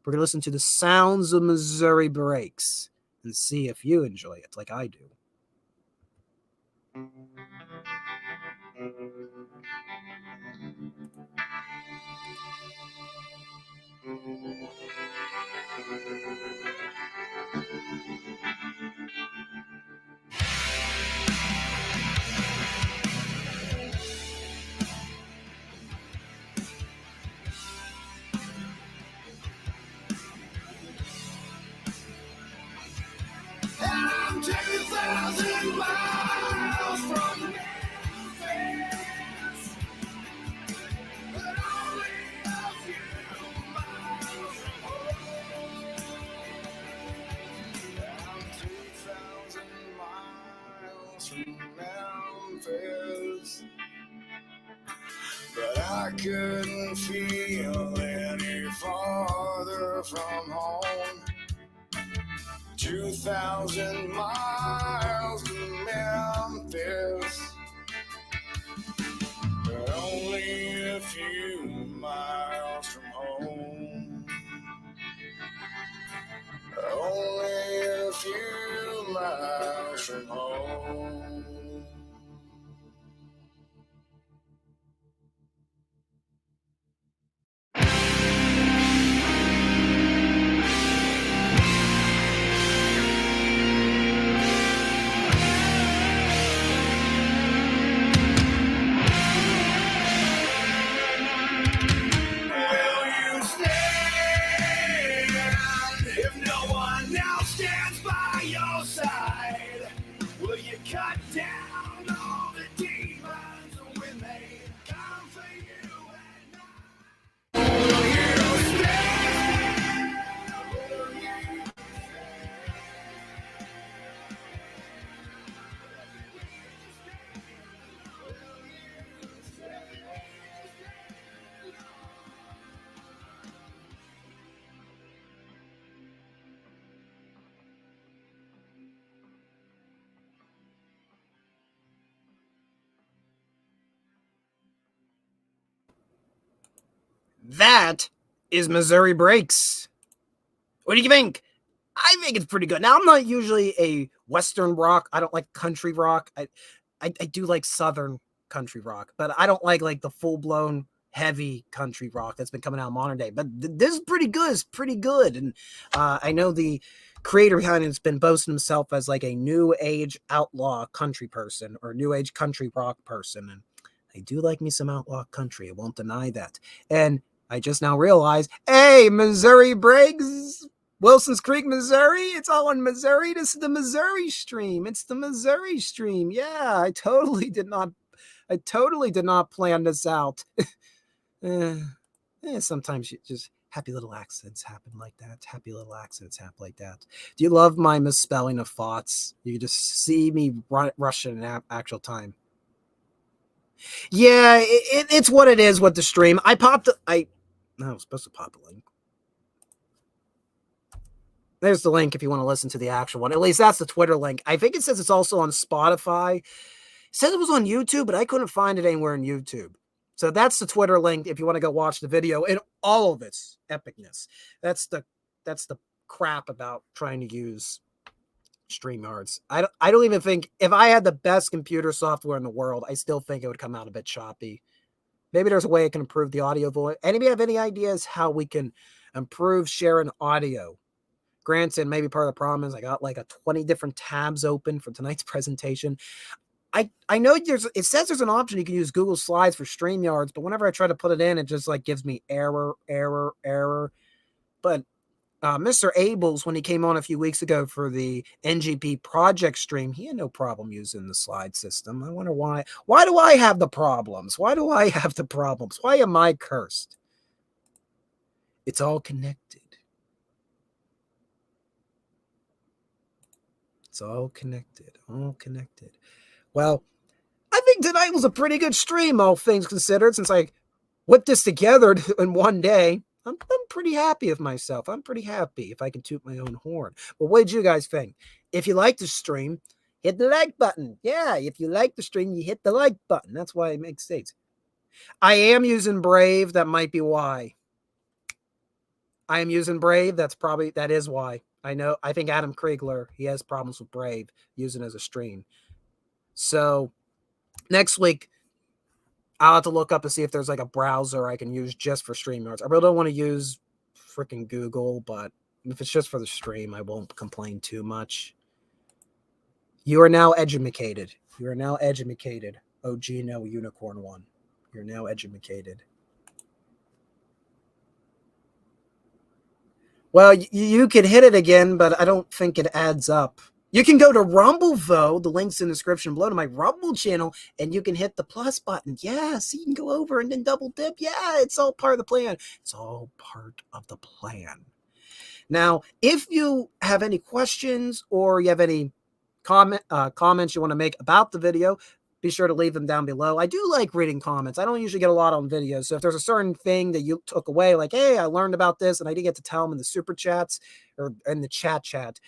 We're going to listen to the sounds of Missouri Breaks and see if you enjoy it like I do. I'm 10,000 miles from Memphis, but only a few miles from home. I'm 2,000 miles from Memphis, but I couldn't feel any farther from home. 2,000 miles to Memphis, but only a few miles from home. Only a few miles from home. Cut down all the demons when they come for you at night. Will you stay? Will you That is Missouri Breaks. What do you think? I think it's pretty good. Now, I'm not usually a Western rock. I don't like country rock. I do like Southern country rock, but I don't like the full-blown heavy country rock that's been coming out modern day. But this is pretty good. It's pretty good. And I know the creator behind it's been boasting himself as like a new age outlaw country person or new age country rock person. And I do like me some outlaw country. I won't deny that. And I just now realized, hey, Missouri Breaks, Wilson's Creek, Missouri. It's all in Missouri. This is the Missouri stream. It's the Missouri stream. Yeah, I totally did not plan this out. Sometimes you just happy little accidents happen like that. Do you love my misspelling of thoughts? You just see me rushing in actual time. Yeah, it's what it is with the stream. I was supposed to pop a link. There's the link if you want to listen to the actual one. At least that's the Twitter link. I think it says it's also on Spotify. It said it was on YouTube, but I couldn't find it anywhere in YouTube. So that's the Twitter link if you want to go watch the video in all of its epicness. That's the crap about trying to use StreamYards. I don't even think, if I had the best computer software in the world, I still think it would come out a bit choppy. Maybe there's a way it can improve the audio voice. Anybody have any ideas how we can improve sharing audio? Granted, maybe part of the problem is I got like 20 different tabs open for tonight's presentation. I know it says there's an option you can use Google Slides for StreamYards, but whenever I try to put it in, it just like gives me error. But Mr. Abels, when he came on a few weeks ago for the NGP project stream, he had no problem using the slide system. I wonder why. Why do I have the problems? Why do I have the problems? Why am I cursed? It's all connected. It's all connected. All connected. Well, I think tonight was a pretty good stream, all things considered, since I whipped this together in one day. I'm pretty happy with myself. I'm pretty happy if I can toot my own horn. But what did you guys think? If you like the stream, hit the like button. Yeah, if you like the stream, you hit the like button. That's why I make states. I am using Brave. That might be why. I am using Brave. That is why. I know. I think Adam Kriegler, he has problems with Brave using it as a stream. So next week, I'll have to look up and see if there's like a browser I can use just for StreamYards. I really don't want to use freaking Google, but if it's just for the stream, I won't complain too much. You are now edumacated. You are now edumacated. Oh, Gino Unicorn 1. You're now edumacated. Well, you could hit it again, but I don't think it adds up. You can go to Rumble, though. The link's in the description below to my Rumble channel, and you can hit the plus button. Yeah, so you can go over and then double dip. Yeah, it's all part of the plan. It's all part of the plan. Now, if you have any questions or you have any comments you want to make about the video, be sure to leave them down below. I do like reading comments. I don't usually get a lot on videos. So if there's a certain thing that you took away, like, hey, I learned about this, and I didn't get to tell them in the super chats or in the chat,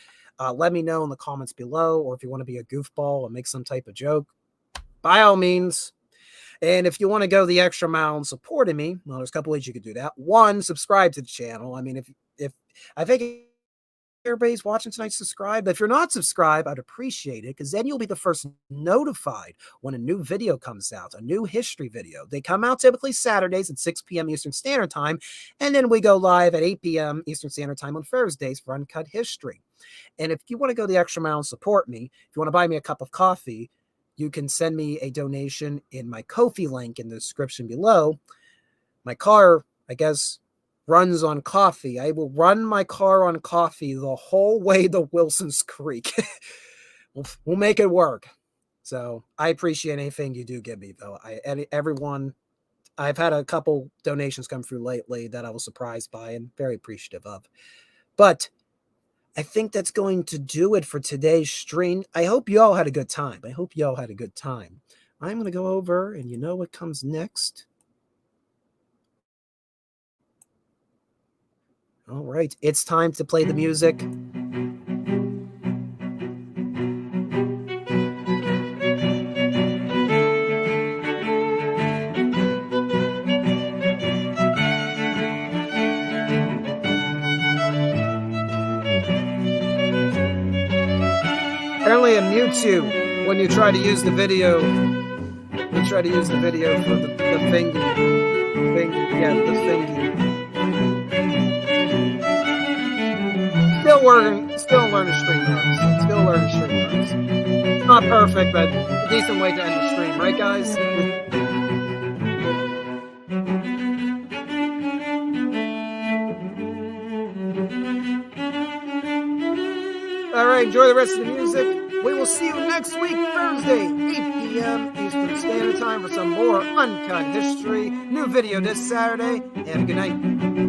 let me know in the comments below. Or if you want to be a goofball and make some type of joke, by all means. And if you want to go the extra mile in supporting me, well, there's a couple ways you could do that. One, subscribe to the channel. I mean, if I think everybody's watching tonight, subscribe. But if you're not subscribed, I'd appreciate it, because then you'll be the first notified when a new video comes out, a new history video. They come out typically Saturdays at 6 p.m. Eastern Standard Time, and then we go live at 8 p.m. Eastern Standard Time on Thursdays for Uncut History. And if you want to go the extra mile and support me, if you want to buy me a cup of coffee, you can send me a donation in my Ko-fi link in the description below. My car, I guess, runs on coffee. I will run my car on coffee the whole way to Wilson's Creek. We'll make it work. So I appreciate anything you do give me, though. Everyone, I've had a couple donations come through lately that I was surprised by and very appreciative of. But I think that's going to do it for today's stream. I hope you all had a good time. I'm going to go over, and you know what comes next? All right, it's time to play the music. Apparently it mutes you when you try to use the video. You try to use the video for the thingy. Yeah, the thingy. Still learning StreamYards. It's not perfect, but a decent way to end the stream, right, guys? All right, enjoy the rest of the music. We will see you next week, Thursday, 8 p.m. Eastern Standard Time for some more Uncut History. New video this Saturday, and good night.